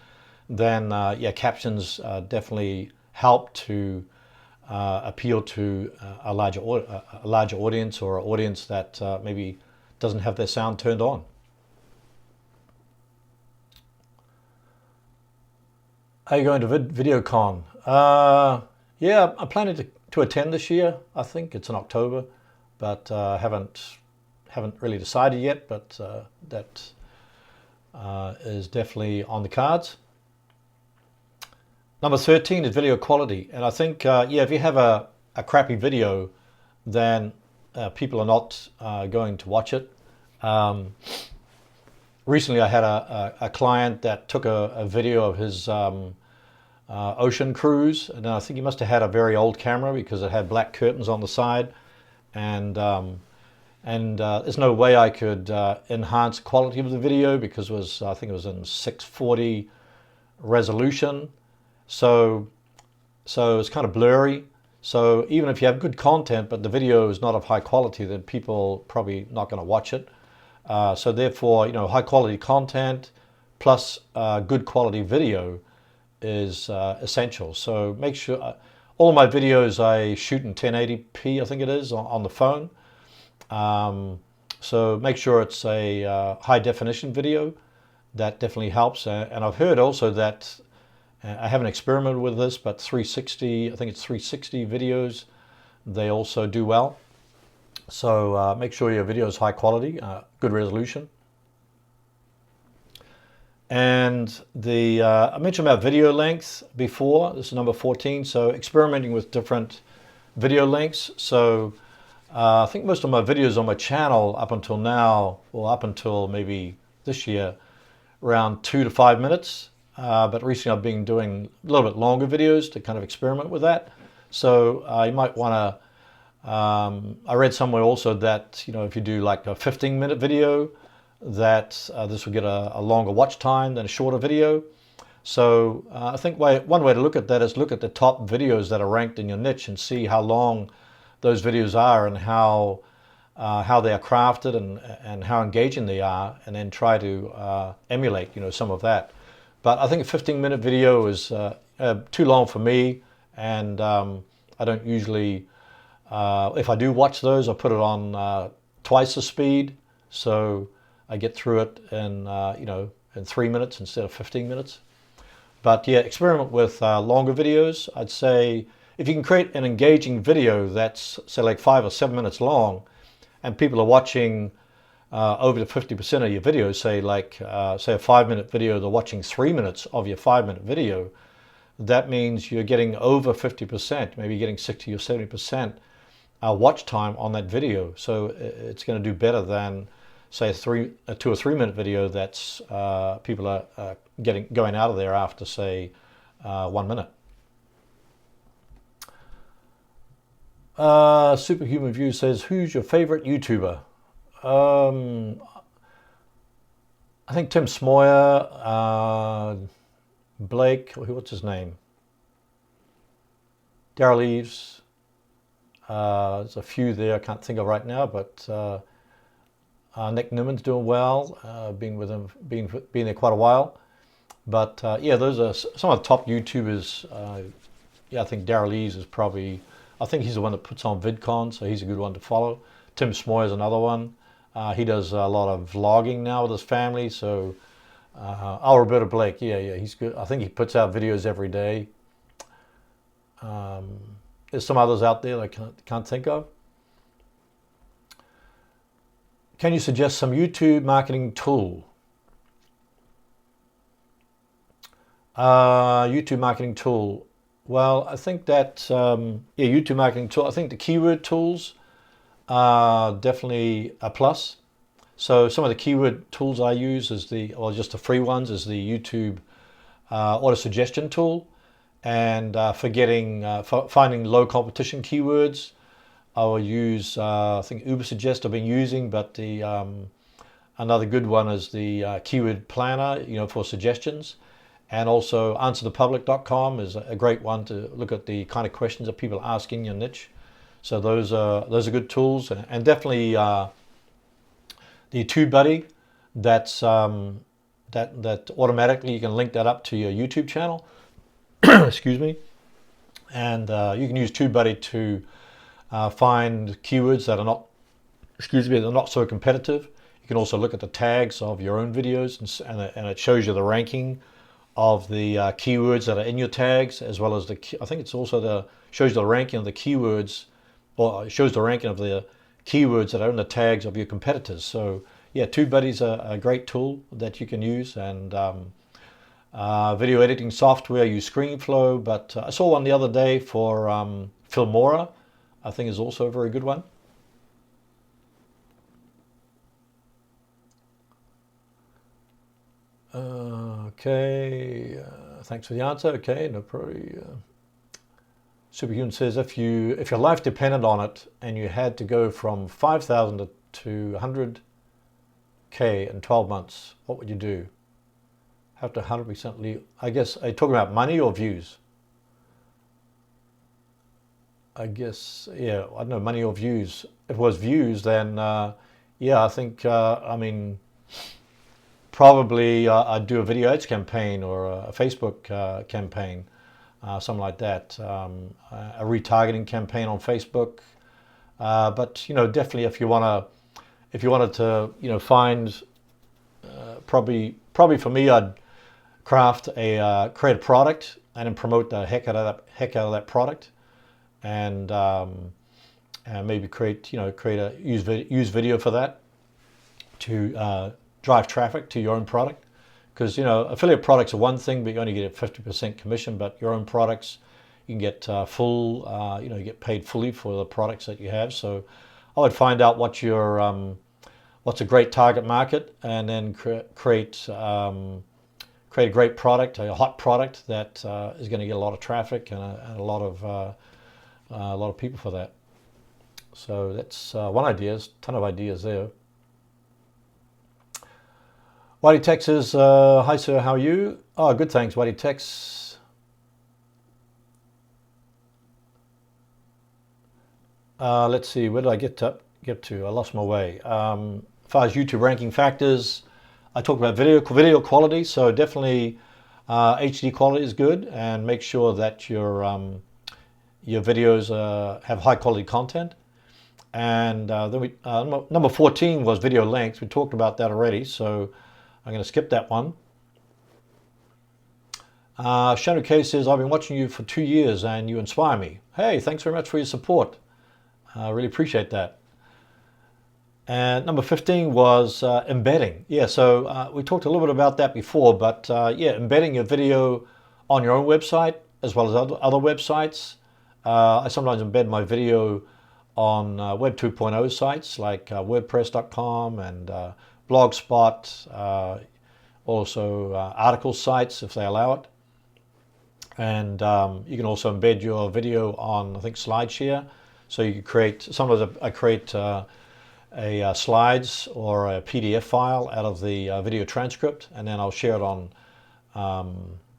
then yeah, captions definitely help to appeal to a larger audience, or an audience that maybe doesn't have their sound turned on. How are you going to VideoCon? Yeah, I'm planning to attend this year. I think it's in October, but haven't really decided yet. But that is definitely on the cards. Number 13 is video quality, and I think yeah, if you have a crappy video, then people are not going to watch it. Recently I had a client that took a video of his ocean cruise, and I think he must have had a very old camera because it had black curtains on the side, and there's no way I could enhance the quality of the video because I think it was in 640 resolution, so it's kind of blurry. So even if you have good content but the video is not of high quality, then people probably not going to watch it. So therefore, high quality content plus good quality video is essential. So make sure all of my videos I shoot in 1080p, I think it is, on the phone. So make sure it's a high definition video. That definitely helps. And I've heard also that, I haven't experimented with this, but 360, I think it's 360 videos, they also do well. So make sure your video is high quality, good resolution. And I mentioned about video length before. This is number 14. So experimenting with different video lengths. So I think most of my videos on my channel up until now, or up until maybe this year, around 2 to 5 minutes. But recently I've been doing a little bit longer videos to kind of experiment with that. So you might want to, I read somewhere also that, if you do like a 15-minute video, that this will get a longer watch time than a shorter video. So I think one way to look at that is look at the top videos that are ranked in your niche and see how long those videos are and how they are crafted and how engaging they are, and then try to emulate some of that. But I think a 15-minute video is too long for me, and I don't usually, if I do watch those, I put it on twice the speed, so I get through it in in 3 minutes instead of 15 minutes. But yeah, experiment with longer videos. I'd say if you can create an engaging video that's, say, like 5 or 7 minutes long, and people are watching over to 50% of your videos, say a 5-minute video, they're watching 3 minutes of your 5-minute video, that means you're getting over 50%, maybe getting 60 or 70% watch time on that video. So it's going to do better than, say, a 2 or 3 minute video that's people are going out of there after, say, 1 minute. Superhuman View says, who's your favorite YouTuber? I think Tim Smoyer, Blake, what's his name? Daryl Eves. There's a few there I can't think of right now, but Nick Newman's doing well. Been with him, been there quite a while. But yeah, those are some of the top YouTubers. Yeah, I think Daryl Eves is probably, I think he's the one that puts on VidCon, so he's a good one to follow. Tim Smoyer is another one. He does a lot of vlogging now with his family. So, Roberta Blake, yeah, he's good. I think he puts out videos every day. There's some others out there that I can't think of. Can you suggest some YouTube marketing tool? YouTube marketing tool. Well, I think that, yeah, YouTube marketing tool, I think the keyword tools are definitely a plus. So some of the keyword tools I use or just the free ones, is the YouTube auto suggestion tool. And for finding low competition keywords, I will use, I think Ubersuggest I've been using, but another good one is the keyword planner, for suggestions. And also answerthepublic.com is a great one to look at the kind of questions that people are asking your niche. So those are good tools, and definitely the TubeBuddy, that automatically you can link that up to your YouTube channel. Excuse me. And you can use TubeBuddy to find keywords that are not, they're not so competitive. You can also look at the tags of your own videos, and it shows you the ranking of the keywords that are in your tags, as well as I think it's also shows the ranking of the keywords, or it shows the ranking of the keywords that are in the tags of your competitors. So yeah, TubeBuddy's a great tool that you can use. And video editing software, I use ScreenFlow, but I saw one the other day for Filmora I think is also a very good one. Okay, thanks for the answer. Okay, no problem. Superhuman says, if your life depended on it and you had to go from 5,000 to 100K in 12 months, what would you do? Have to 100% leave. I guess, are you talking about money or views? I guess, yeah, I don't know, money or views. If it was views, then yeah, I think, I mean, probably I'd do a video ads campaign or a Facebook campaign, something like that, a retargeting campaign on Facebook. But you know, definitely if you wanted to find, probably for me, I'd create a product and then promote the heck out of that product, and maybe create a use video for that to drive traffic to your own product. Because affiliate products are one thing, but you only get a 50% commission. But your own products, you can get full, you get paid fully for the products that you have. So I would find out what's a great target market, and then create a great product, a hot product that is going to get a lot of traffic and a lot of people for that. So that's one idea. There's a ton of ideas there. Whitey Tex says, hi sir, how are you? Oh, good, thanks, Whitey Tex. Let's see, where did I get to? I lost my way. As far as YouTube ranking factors, I talked about video quality, so definitely HD quality is good, and make sure that your videos have high quality content. And then number 14 was video length. We talked about that already, so I'm going to skip that one. Shanu K says, I've been watching you for 2 years and you inspire me. Hey, thanks very much for your support. I really appreciate that. And number 15 was embedding. Yeah, so we talked a little bit about that before, but yeah, embedding your video on your own website as well as other websites. I sometimes embed my video on Web 2.0 sites like WordPress.com and Blogspot, also article sites if they allow it. And you can also embed your video on, I think, SlideShare. So you can create, sometimes I create a slides or a PDF file out of the video transcript, and then I'll share it on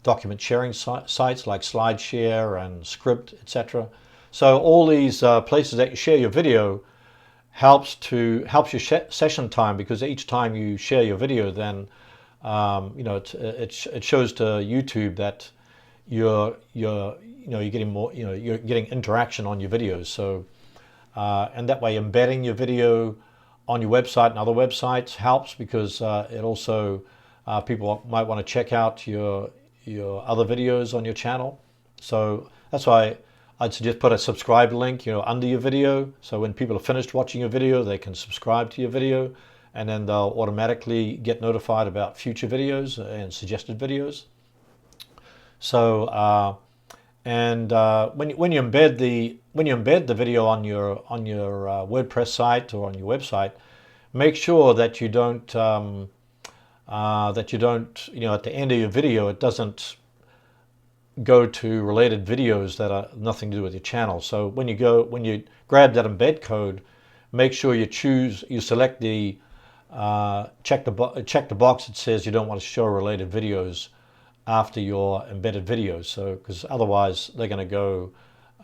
document sharing sites like SlideShare and Script, etc. So all these places that you share your video helps your session time, because each time you share your video, then it shows to YouTube that you're getting more, you're getting interaction on your videos. So and that way embedding your video on your website and other websites helps, because it also people might want to check out your other videos on your channel. So that's why I'd suggest put a subscribe link under your video, so when people are finished watching your video, they can subscribe to your video, and then they'll automatically get notified about future videos and suggested videos. So when you embed the video on your WordPress site or on your website, make sure that you don't at the end of your video, it doesn't go to related videos that are nothing to do with your channel. So when you grab that embed code, make sure you select the check the box that says you don't want to show related videos after your embedded videos. So because otherwise they're going to go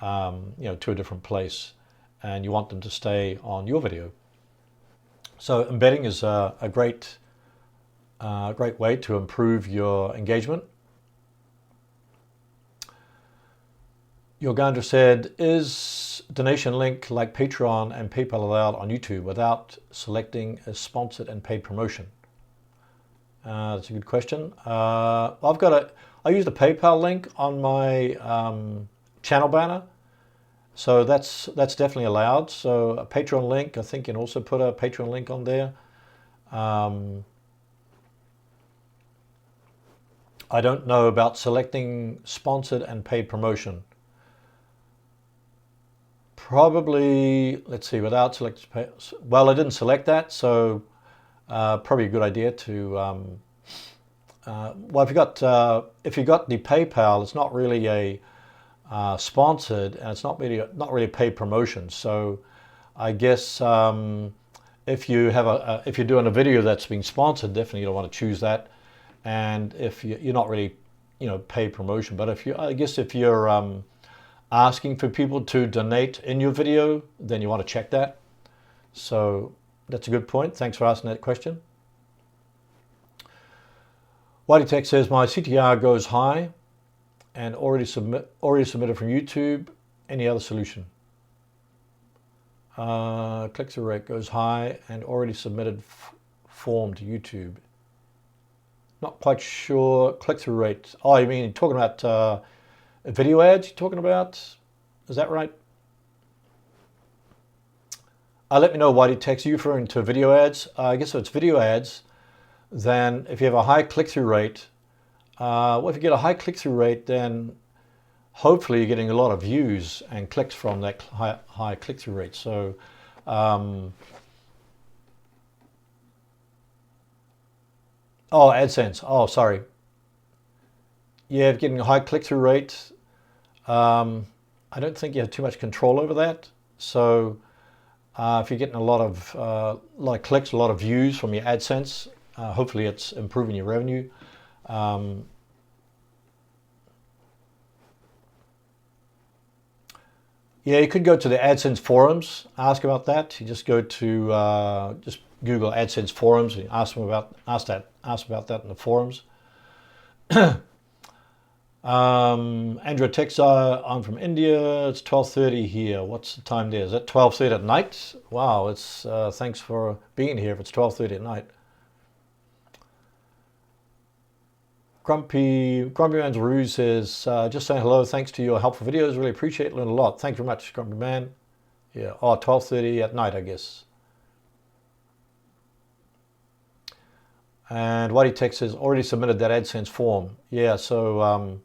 to a different place, and you want them to stay on your video. So embedding is a great way to improve your engagement. Yorgandra said, is donation link like Patreon and PayPal allowed on YouTube without selecting a sponsored and paid promotion? That's a good question. I use the PayPal link on my channel banner, so that's definitely allowed. So a Patreon link, I think you can also put a Patreon link on there. I don't know about selecting sponsored and paid promotion. Probably, let's see, without select, well, I didn't select that, so probably a good idea to, well, if you got the PayPal, it's not really a sponsored, and it's not really a paid promotion. So I guess if you have if you're doing a video that's being sponsored, definitely you don't want to choose that. And if you're not really, paid promotion, but I guess if you're asking for people to donate in your video, then you want to check that. So that's a good point. Thanks for asking that question. Whitey Tech says my CTR goes high and already submitted from YouTube. Any other solution? Click-through rate goes high and already submitted form to YouTube. Not quite sure. Click-through rate. Oh, you mean talking about video ads? You're talking about? Is that right? Let me know, Whitey Text. Are you referring to video ads? I guess if it's video ads, then if you have a high click-through rate, well, if you get a high click-through rate, then hopefully you're getting a lot of views and clicks from that high click-through rate. So, oh, AdSense. Oh, sorry. Yeah, if you're getting a high click-through rate, I don't think you have too much control over that. So, if you're getting a lot of clicks, a lot of views from your AdSense, hopefully it's improving your revenue. Yeah, you could go to the AdSense forums, ask about that. You just go to just Google AdSense forums and ask about that in the forums. Andrew Tex, I'm from India. It's 12:30 here. What's the time there? Is that 12:30 at night? Wow, it's thanks for being here if it's 12:30 at night. Grumpy Man's Ruse says, just saying hello, thanks to your helpful videos, really appreciate it, learn a lot. Thank you very much, Grumpy Man. Yeah, 12:30 at night, I guess. And Whitey Tech says, already submitted that AdSense form. Yeah, so,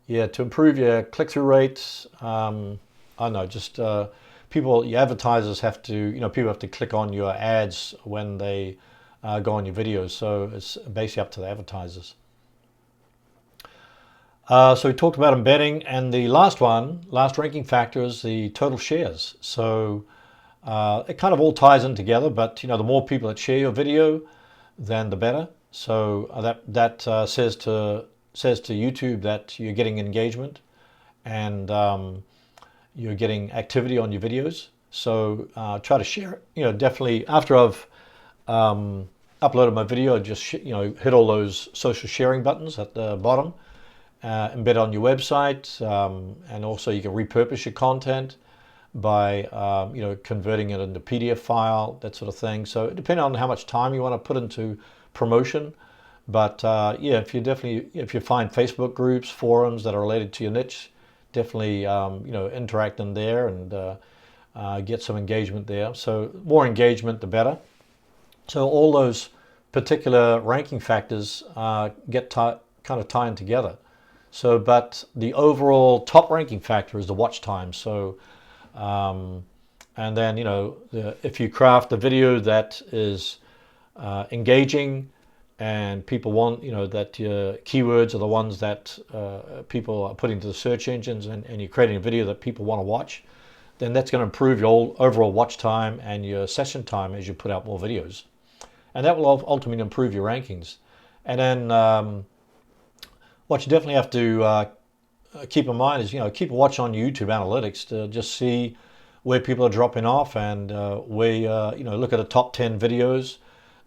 yeah, to improve your click-through rates, I don't know, just your advertisers have to, people have to click on your ads when they go on your videos. So it's basically up to the advertisers. So we talked about embedding, and the last ranking factor is the total shares. So it kind of all ties in together, but the more people that share your video, then the better. So that says to YouTube that you're getting engagement and you're getting activity on your videos. So try to share it. Definitely after I've uploaded my video, I just hit all those social sharing buttons at the bottom. Embed on your website, and also you can repurpose your content by converting it into PDF file, that sort of thing. So depending on how much time you want to put into promotion, but yeah, if you find Facebook groups, forums that are related to your niche, definitely interact in there and get some engagement there. So more engagement, the better. So all those particular ranking factors get kind of tied together. So, but the overall top ranking factor is the watch time. So, and then, if you craft a video that is engaging and people want, that your keywords are the ones that people are putting to the search engines, and you're creating a video that people want to watch, then that's going to improve your overall watch time and your session time as you put out more videos. And that will ultimately improve your rankings. And then, what you definitely have to keep in mind is, keep a watch on YouTube analytics to just see where people are dropping off, and where, look at the top 10 videos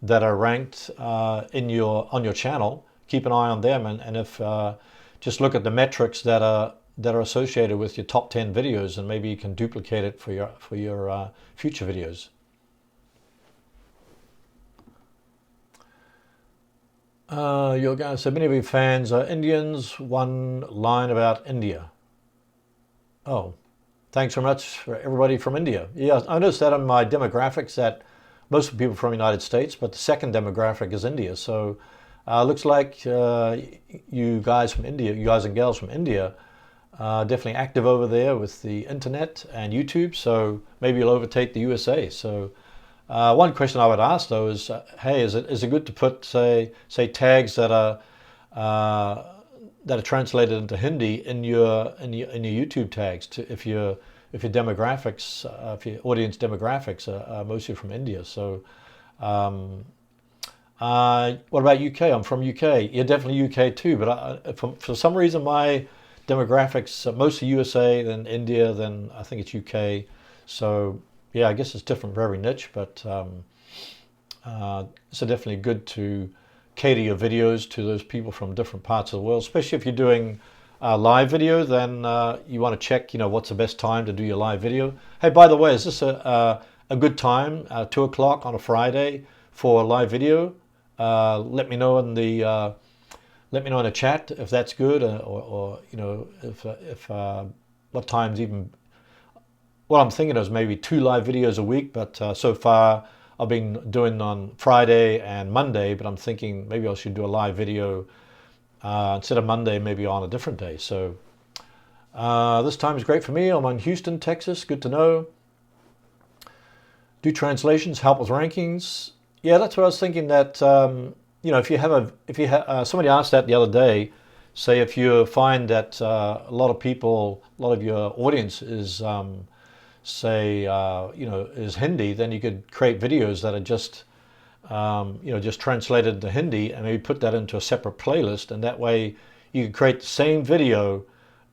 that are ranked on your channel. Keep an eye on them, and if just look at the metrics that are associated with your top 10 videos, and maybe you can duplicate it for your future videos. You're going to say many of your fans are Indians. One line about India. Oh, thanks very much for everybody from India. Yeah, I noticed that on my demographics that most of the people from the United States, but the second demographic is India. So looks like you guys from India, you guys and gals from India, definitely active over there with the internet and YouTube, so maybe you'll overtake the USA. So one question I would ask though is, hey, is it good to put say tags that are translated into Hindi in your YouTube tags if your demographics, if your audience demographics are mostly from India? So what about UK? I'm from UK. Yeah, definitely UK too. But for some reason, my demographics are mostly USA, then India, then I think it's UK. So yeah, I guess it's different for every niche. But so definitely good to cater your videos to those people from different parts of the world, especially if you're doing live video. Then you want to check, what's the best time to do your live video. Hey, by the way, is this a good time, 2 o'clock on a Friday for a live video? Let me know in the chat if that's good, or if what times even. What I'm thinking is maybe 2 live videos a week, but so far I've been doing on Friday and Monday, but I'm thinking maybe I should do a live video instead of Monday, maybe on a different day. So this time is great for me. I'm in Houston, Texas. Good to know. Do translations help with rankings? Yeah, that's what I was thinking. That somebody asked that the other day. Say if you find that a lot of your audience is is Hindi, then you could create videos that are just just translated into Hindi, and maybe put that into a separate playlist, and that way you could create the same video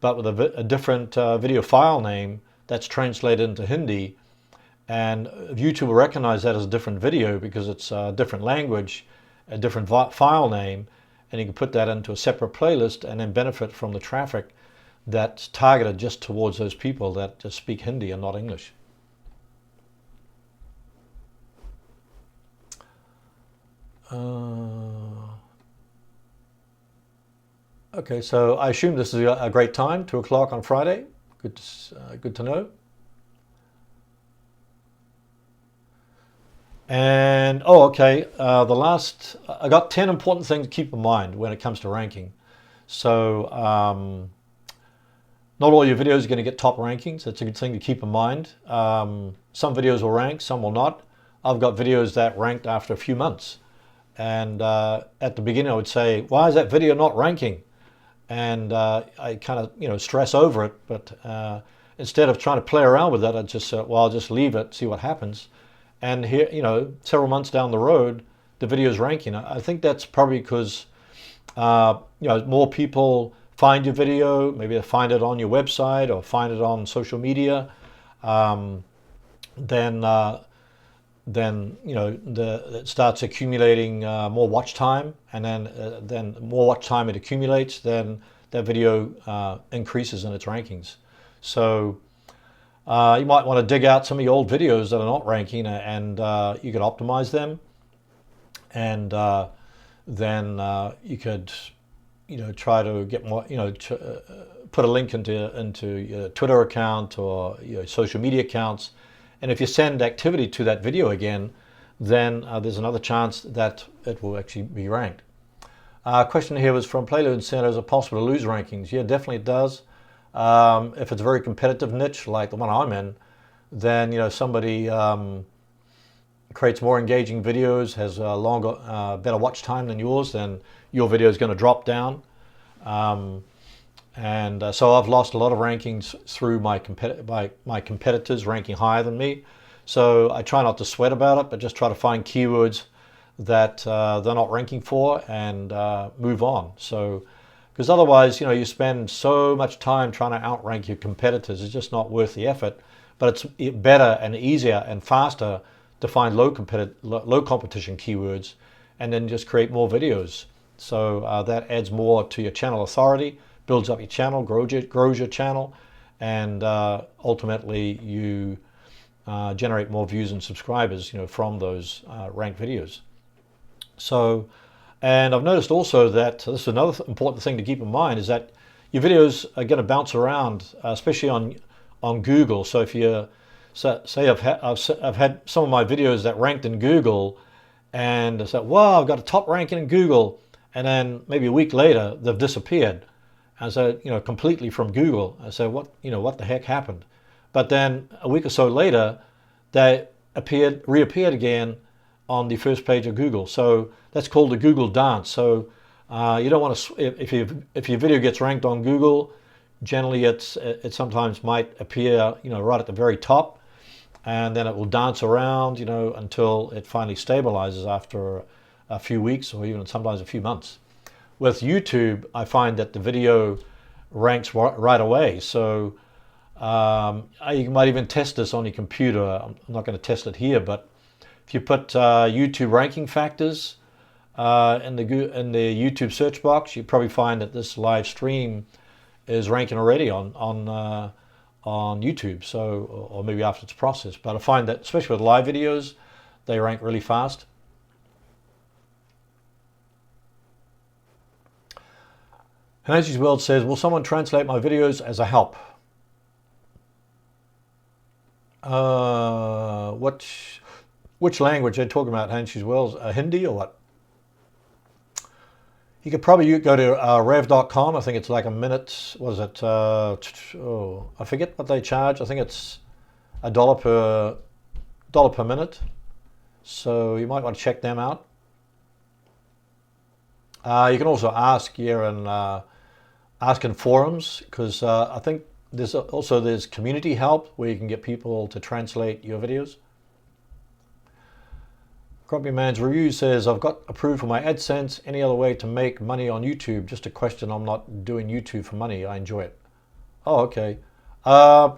but with a different video file name that's translated into Hindi, and YouTube will recognize that as a different video because it's a different language, a different file name, and you can put that into a separate playlist and then benefit from the traffic that's targeted just towards those people that just speak Hindi and not English. Okay, so I assume this is a great time, 2 o'clock on Friday. Good to know. And okay, I got 10 important things to keep in mind when it comes to ranking. So not all your videos are going to get top rankings. That's a good thing to keep in mind. Some videos will rank, some will not. I've got videos that ranked after a few months. And at the beginning I would say, why is that video not ranking? And I kind of stress over it, but instead of trying to play around with that, I just said, well, I'll just leave it, see what happens. And here, several months down the road, the video is ranking. I think that's probably because more people find your video. Maybe they find it on your website or find it on social media. Then it starts accumulating more watch time, and then more watch time it accumulates, then that video increases in its rankings. So you might want to dig out some of your old videos that are not ranking, and you could optimize them, and then you could try to get more, put a link into your Twitter account or your social media accounts. And if you send activity to that video again, then there's another chance that it will actually be ranked. Question here was from Playload and said, is it possible to lose rankings? Yeah, definitely it does. If it's a very competitive niche like the one I'm in, then somebody creates more engaging videos, has a longer, better watch time than yours, then your video is going to drop down. So I've lost a lot of rankings through my competitors ranking higher than me. So I try not to sweat about it, but just try to find keywords that they're not ranking for and move on. So, because otherwise, you spend so much time trying to outrank your competitors, it's just not worth the effort. But it's better and easier and faster to find low competition keywords and then just create more videos. So that adds more to your channel authority, builds up your channel, grows your channel, and ultimately you generate more views and subscribers, from those ranked videos. So, and I've noticed also that this is another important thing to keep in mind, is that your videos are going to bounce around, especially on Google. So if you say I've had some of my videos that ranked in Google, and I said, wow, I've got a top ranking in Google, and then maybe a week later they've disappeared. And so, completely from Google. I said, what the heck happened? But then a week or so later, they reappeared again on the first page of Google. So that's called the Google dance. So you don't want to, if your video gets ranked on Google, generally it sometimes might appear, right at the very top, and then it will dance around, until it finally stabilizes after a few weeks or even sometimes a few months. With YouTube, I find that the video ranks right away. So you might even test this on your computer. I'm not going to test it here, but if you put YouTube ranking factors in the YouTube search box, you probably find that this live stream is ranking already on YouTube. So, or maybe after it's processed. But I find that especially with live videos, they rank really fast. Nancy's World says, will someone translate my videos as a help? Which language are you talking about, Nancy's World? Hindi or what? You could probably go to rev.com. I think it's like a minute. What is it? I forget what they charge. I think it's $1 per minute. So you might want to check them out. You can also ask here and ask in forums, because I think there's community help where you can get people to translate your videos. Grumpy Man's Review says, I've got approved for my AdSense. Any other way to make money on YouTube? Just a question. I'm not doing YouTube for money. I enjoy it. Oh, okay.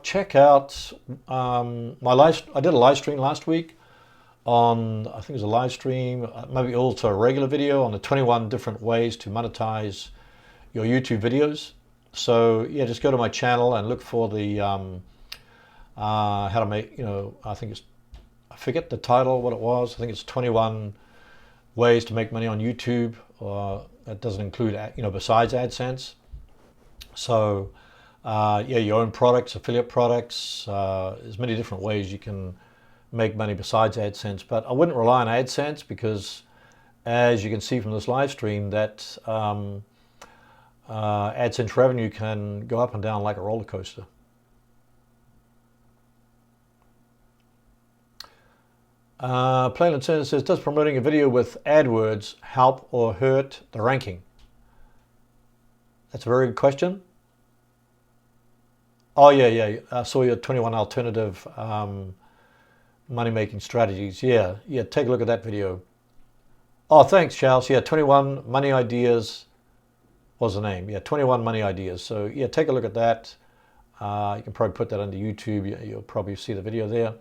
Check out I did a live stream last week on, I think it was a live stream, maybe also a regular video on the 21 different ways to monetize your YouTube videos. So yeah, just go to my channel and look for the how to make, I forget the title, what it was. I think it's 21 ways to make money on YouTube. That doesn't include, besides AdSense. So yeah, your own products, affiliate products, there's many different ways you can make money besides AdSense. But I wouldn't rely on AdSense because, as you can see from this live stream, that AdSense revenue can go up and down like a roller coaster. Plainland Senator says, does promoting a video with AdWords help or hurt the ranking? That's a very good question. Oh yeah, I saw your 21 alternative money-making strategies. Yeah, take a look at that video. Oh, thanks, Charles. Yeah, 21 money ideas was the name. Yeah, 21 money ideas. So yeah, take a look at that. You can probably put that under YouTube. You'll probably see the video there.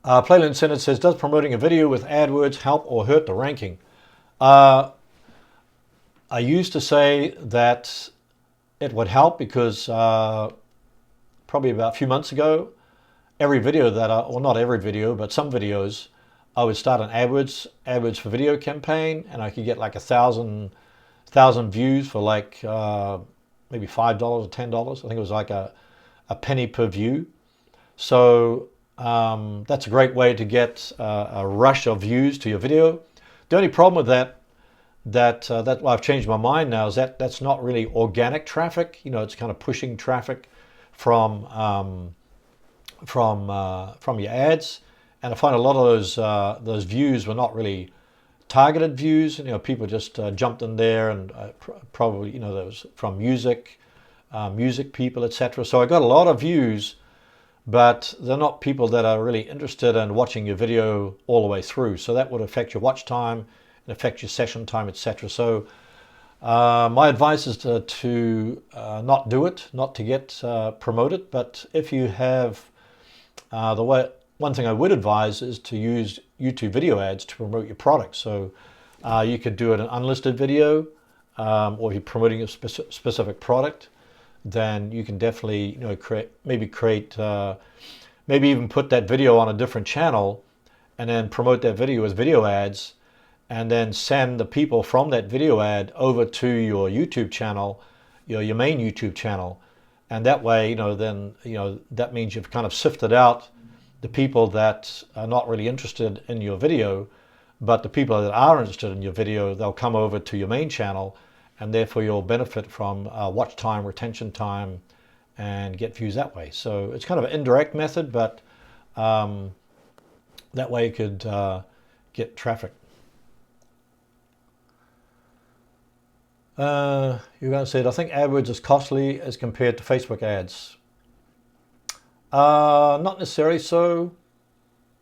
Playland Senate says, does promoting a video with AdWords help or hurt the ranking? I used to say that it would help because probably about a few months ago, every video that well, not every video, but some videos, I would start an AdWords for video campaign, and I could get like 1,000 views for like maybe $5 or $10. I think it was like a penny per view. So that's a great way to get a rush of views to your video. The only problem with that well, I've changed my mind now, is that that's not really organic traffic. It's kind of pushing traffic from your ads, and I find a lot of those views were not really targeted views. People just jumped in there, and probably there was from music people, etc. So I got a lot of views, but they're not people that are really interested in watching your video all the way through. So that would affect your watch time and affect your session time, etc. So my advice is to not do it, not to get promoted. But if you have one thing I would advise is to use YouTube video ads to promote your product. So you could do an unlisted video, or if you're promoting a specific product, then you can definitely maybe even put that video on a different channel and then promote that video with video ads, and then send the people from that video ad over to your YouTube channel, your main YouTube channel. And that way, then that means you've kind of sifted out the people that are not really interested in your video, but the people that are interested in your video, they'll come over to your main channel, and therefore you'll benefit from watch time, retention time, and get views that way. So it's kind of an indirect method, but that way you could get traffic. You're going to say, I think AdWords is costly as compared to Facebook ads. Not necessarily so.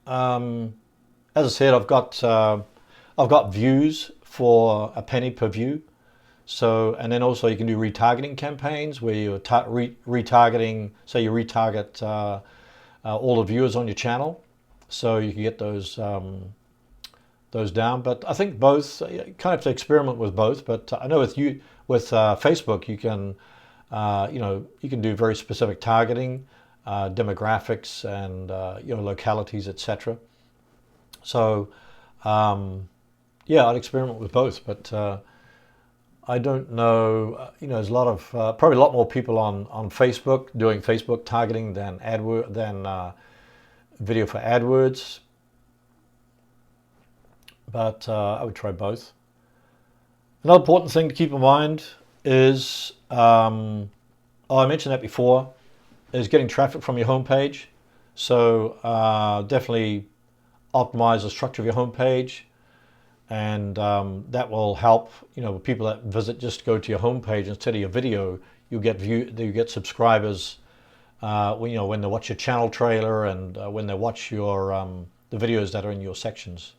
As I said, I've got views for a penny per view. So, and then also you can do retargeting campaigns where you're retargeting, say you retarget all the viewers on your channel, so you can get those down. But I think both, you kind of have to experiment with both. But I know with Facebook, you can you can do very specific targeting, demographics, and localities, etc. So yeah, I'd experiment with both, but I don't know. There's a lot of probably a lot more people on Facebook doing Facebook targeting than video for AdWords. But I would try both. Another important thing to keep in mind is, I mentioned that before, is getting traffic from your homepage. So definitely optimize the structure of your homepage, and that will help. People that visit just go to your homepage instead of your video. You get subscribers when they watch your channel trailer and when they watch your the videos that are in your sections.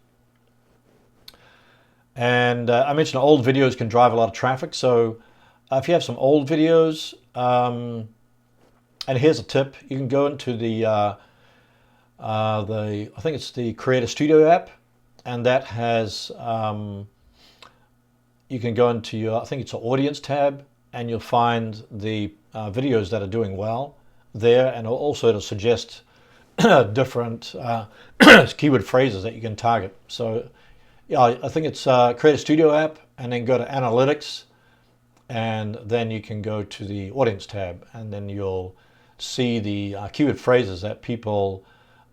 And I mentioned old videos can drive a lot of traffic. So if you have some old videos, and here's a tip: you can go into the I think it's the Creator Studio app, and that has you can go into your, I think it's an audience tab, and you'll find the videos that are doing well there, and also to suggest different keyword phrases that you can target. So yeah, I think it's Creator Studio app, and then go to Analytics, and then you can go to the Audience tab, and then you'll see the keyword phrases that people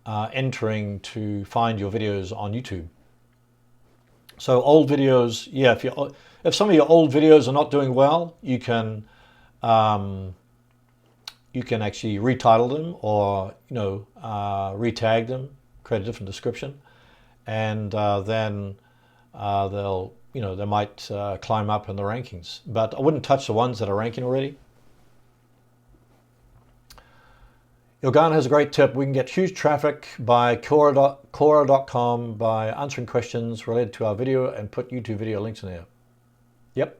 are entering to find your videos on YouTube. So old videos, yeah, if some of your old videos are not doing well, you can actually retitle them, or retag them, create a different description, and then they'll they might climb up in the rankings. But I wouldn't touch the ones that are ranking already. Yorgana has a great tip. We can get huge traffic by Quora.com by answering questions related to our video and put YouTube video links in there. Yep,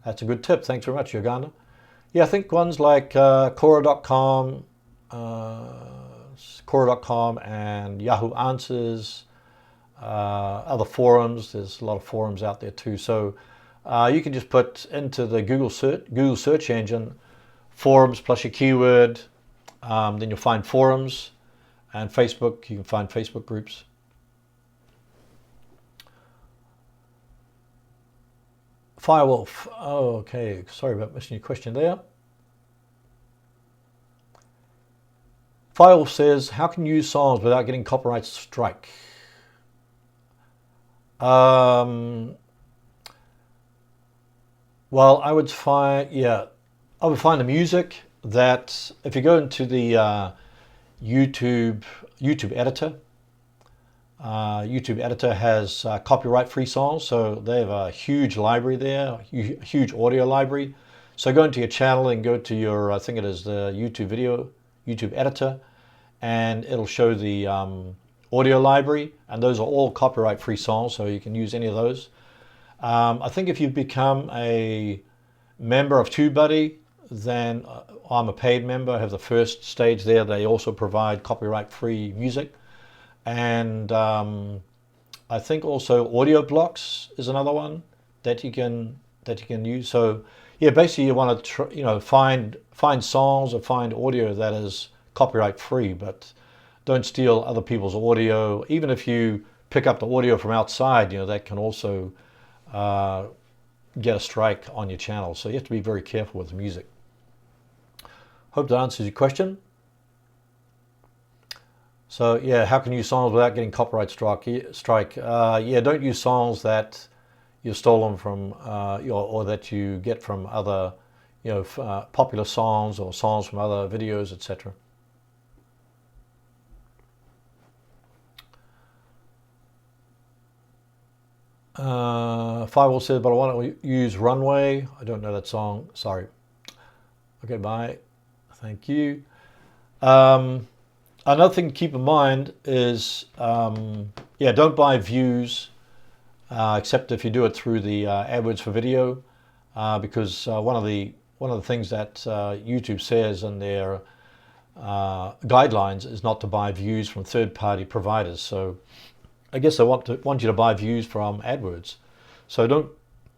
that's a good tip. Thanks very much, Yorgana. Yeah, I think ones like Quora.com, and Yahoo Answers, other forums. There's a lot of forums out there too. So you can just put into the Google search engine forums plus your keyword. Then you'll find forums, and Facebook, you can find Facebook groups. Firewolf, oh, okay, sorry about missing your question there. Firewolf says, how can you use songs without getting copyright strike? Well, I would find the music that, if you go into the YouTube editor, YouTube editor has copyright-free songs, so they have a huge library there, huge audio library. So go into your channel and go to your, I think it is the YouTube editor, and it'll show the audio library, and those are all copyright-free songs, so you can use any of those. I think if you become a member of TubeBuddy, then I'm a paid member. I have the first stage there. They also provide copyright-free music, and I think also audio blocks is another one that you can use. So yeah, basically you want to find songs or find audio that is copyright-free, but don't steal other people's audio. Even if you pick up the audio from outside, that can also get a strike on your channel. So you have to be very careful with the music. Hope that answers your question. So yeah, how can you use songs without getting copyright strike? Yeah, don't use songs that you've stolen from or that you get from other popular songs or songs from other videos, etc. Firewall said, but I want to use Runway. I don't know that song. Sorry. Okay, bye. Thank you. Another thing to keep in mind is, don't buy views, except if you do it through the AdWords for video, because one of the things that YouTube says in their guidelines is not to buy views from third-party providers. So I guess they want you to buy views from AdWords. So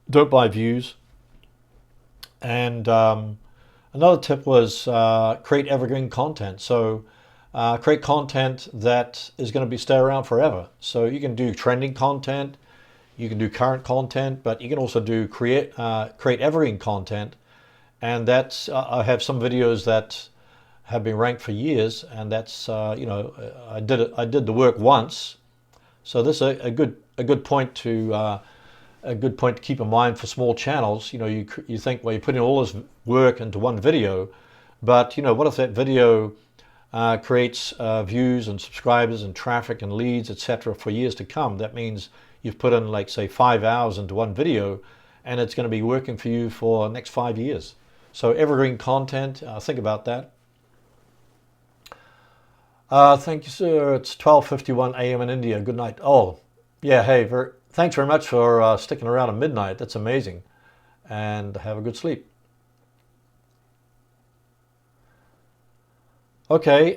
don't buy views. And another tip was create evergreen content. So create content that is going to stay around forever. So you can do trending content, you can do current content, but you can also do create evergreen content. And that's I have some videos that have been ranked for years, and that's I did the work once. So this is a good point to keep in mind for small channels. You think, well, you're putting all this work into one video, but what if that video creates views and subscribers and traffic and leads, etc. for years to come? That means you've put in, like, say, 5 hours into one video, and it's going to be working for you for the next 5 years. So evergreen content, think about that. Thank you, sir. It's 12:51 a.m. in India. Good night. Oh, yeah. Hey, thanks very much for sticking around at midnight. That's amazing. And have a good sleep. Okay.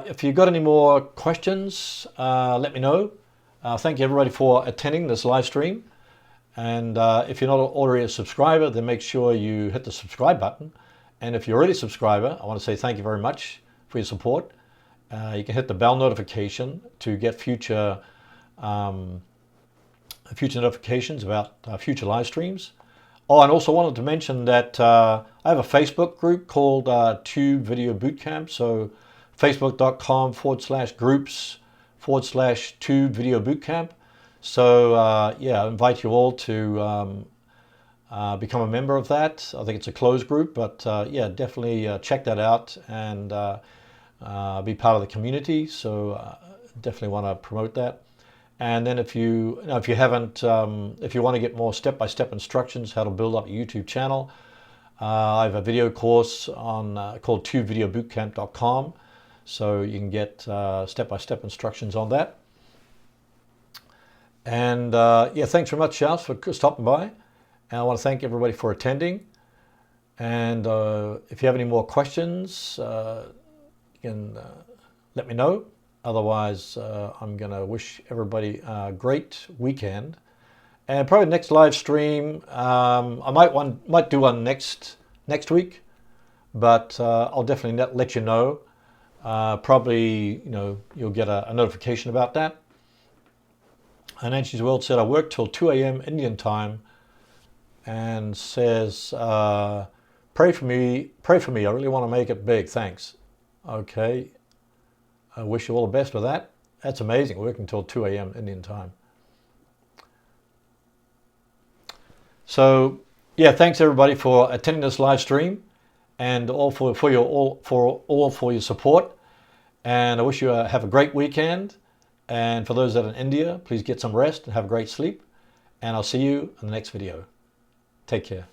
If you've got any more questions, let me know. Thank you, everybody, for attending this live stream. And if you're not already a subscriber, then make sure you hit the subscribe button. And if you're already a subscriber, I want to say thank you very much for your support. You can hit the bell notification to get future notifications about future live streams. Oh, and also wanted to mention that I have a Facebook group called Tube Video Bootcamp. So facebook.com/groups/Tube Video Bootcamp. So I invite you all to become a member of that. I think it's a closed group, but definitely check that out and be part of the community. So definitely want to promote that. And then if you want to get more step-by-step instructions how to build up a YouTube channel, I have a video course on called tubevideobootcamp.com. So you can get step-by-step instructions on that. And thanks very much, Charles, for stopping by. And I want to thank everybody for attending. And if you have any more questions, you can let me know. Otherwise, I'm going to wish everybody a great weekend. And probably next live stream, I might do one next week, but I'll definitely let you know. Probably, you'll get a notification about that. And Angie's World said, I work till 2 a.m. Indian time, and says, pray for me. I really want to make it big. Thanks. Okay. I wish you all the best with that. That's amazing, working till 2 a.m. Indian time. So, thanks everybody for attending this live stream, and all for your support. And I wish you have a great weekend. And for those that are in India, please get some rest and have a great sleep. And I'll see you in the next video. Take care.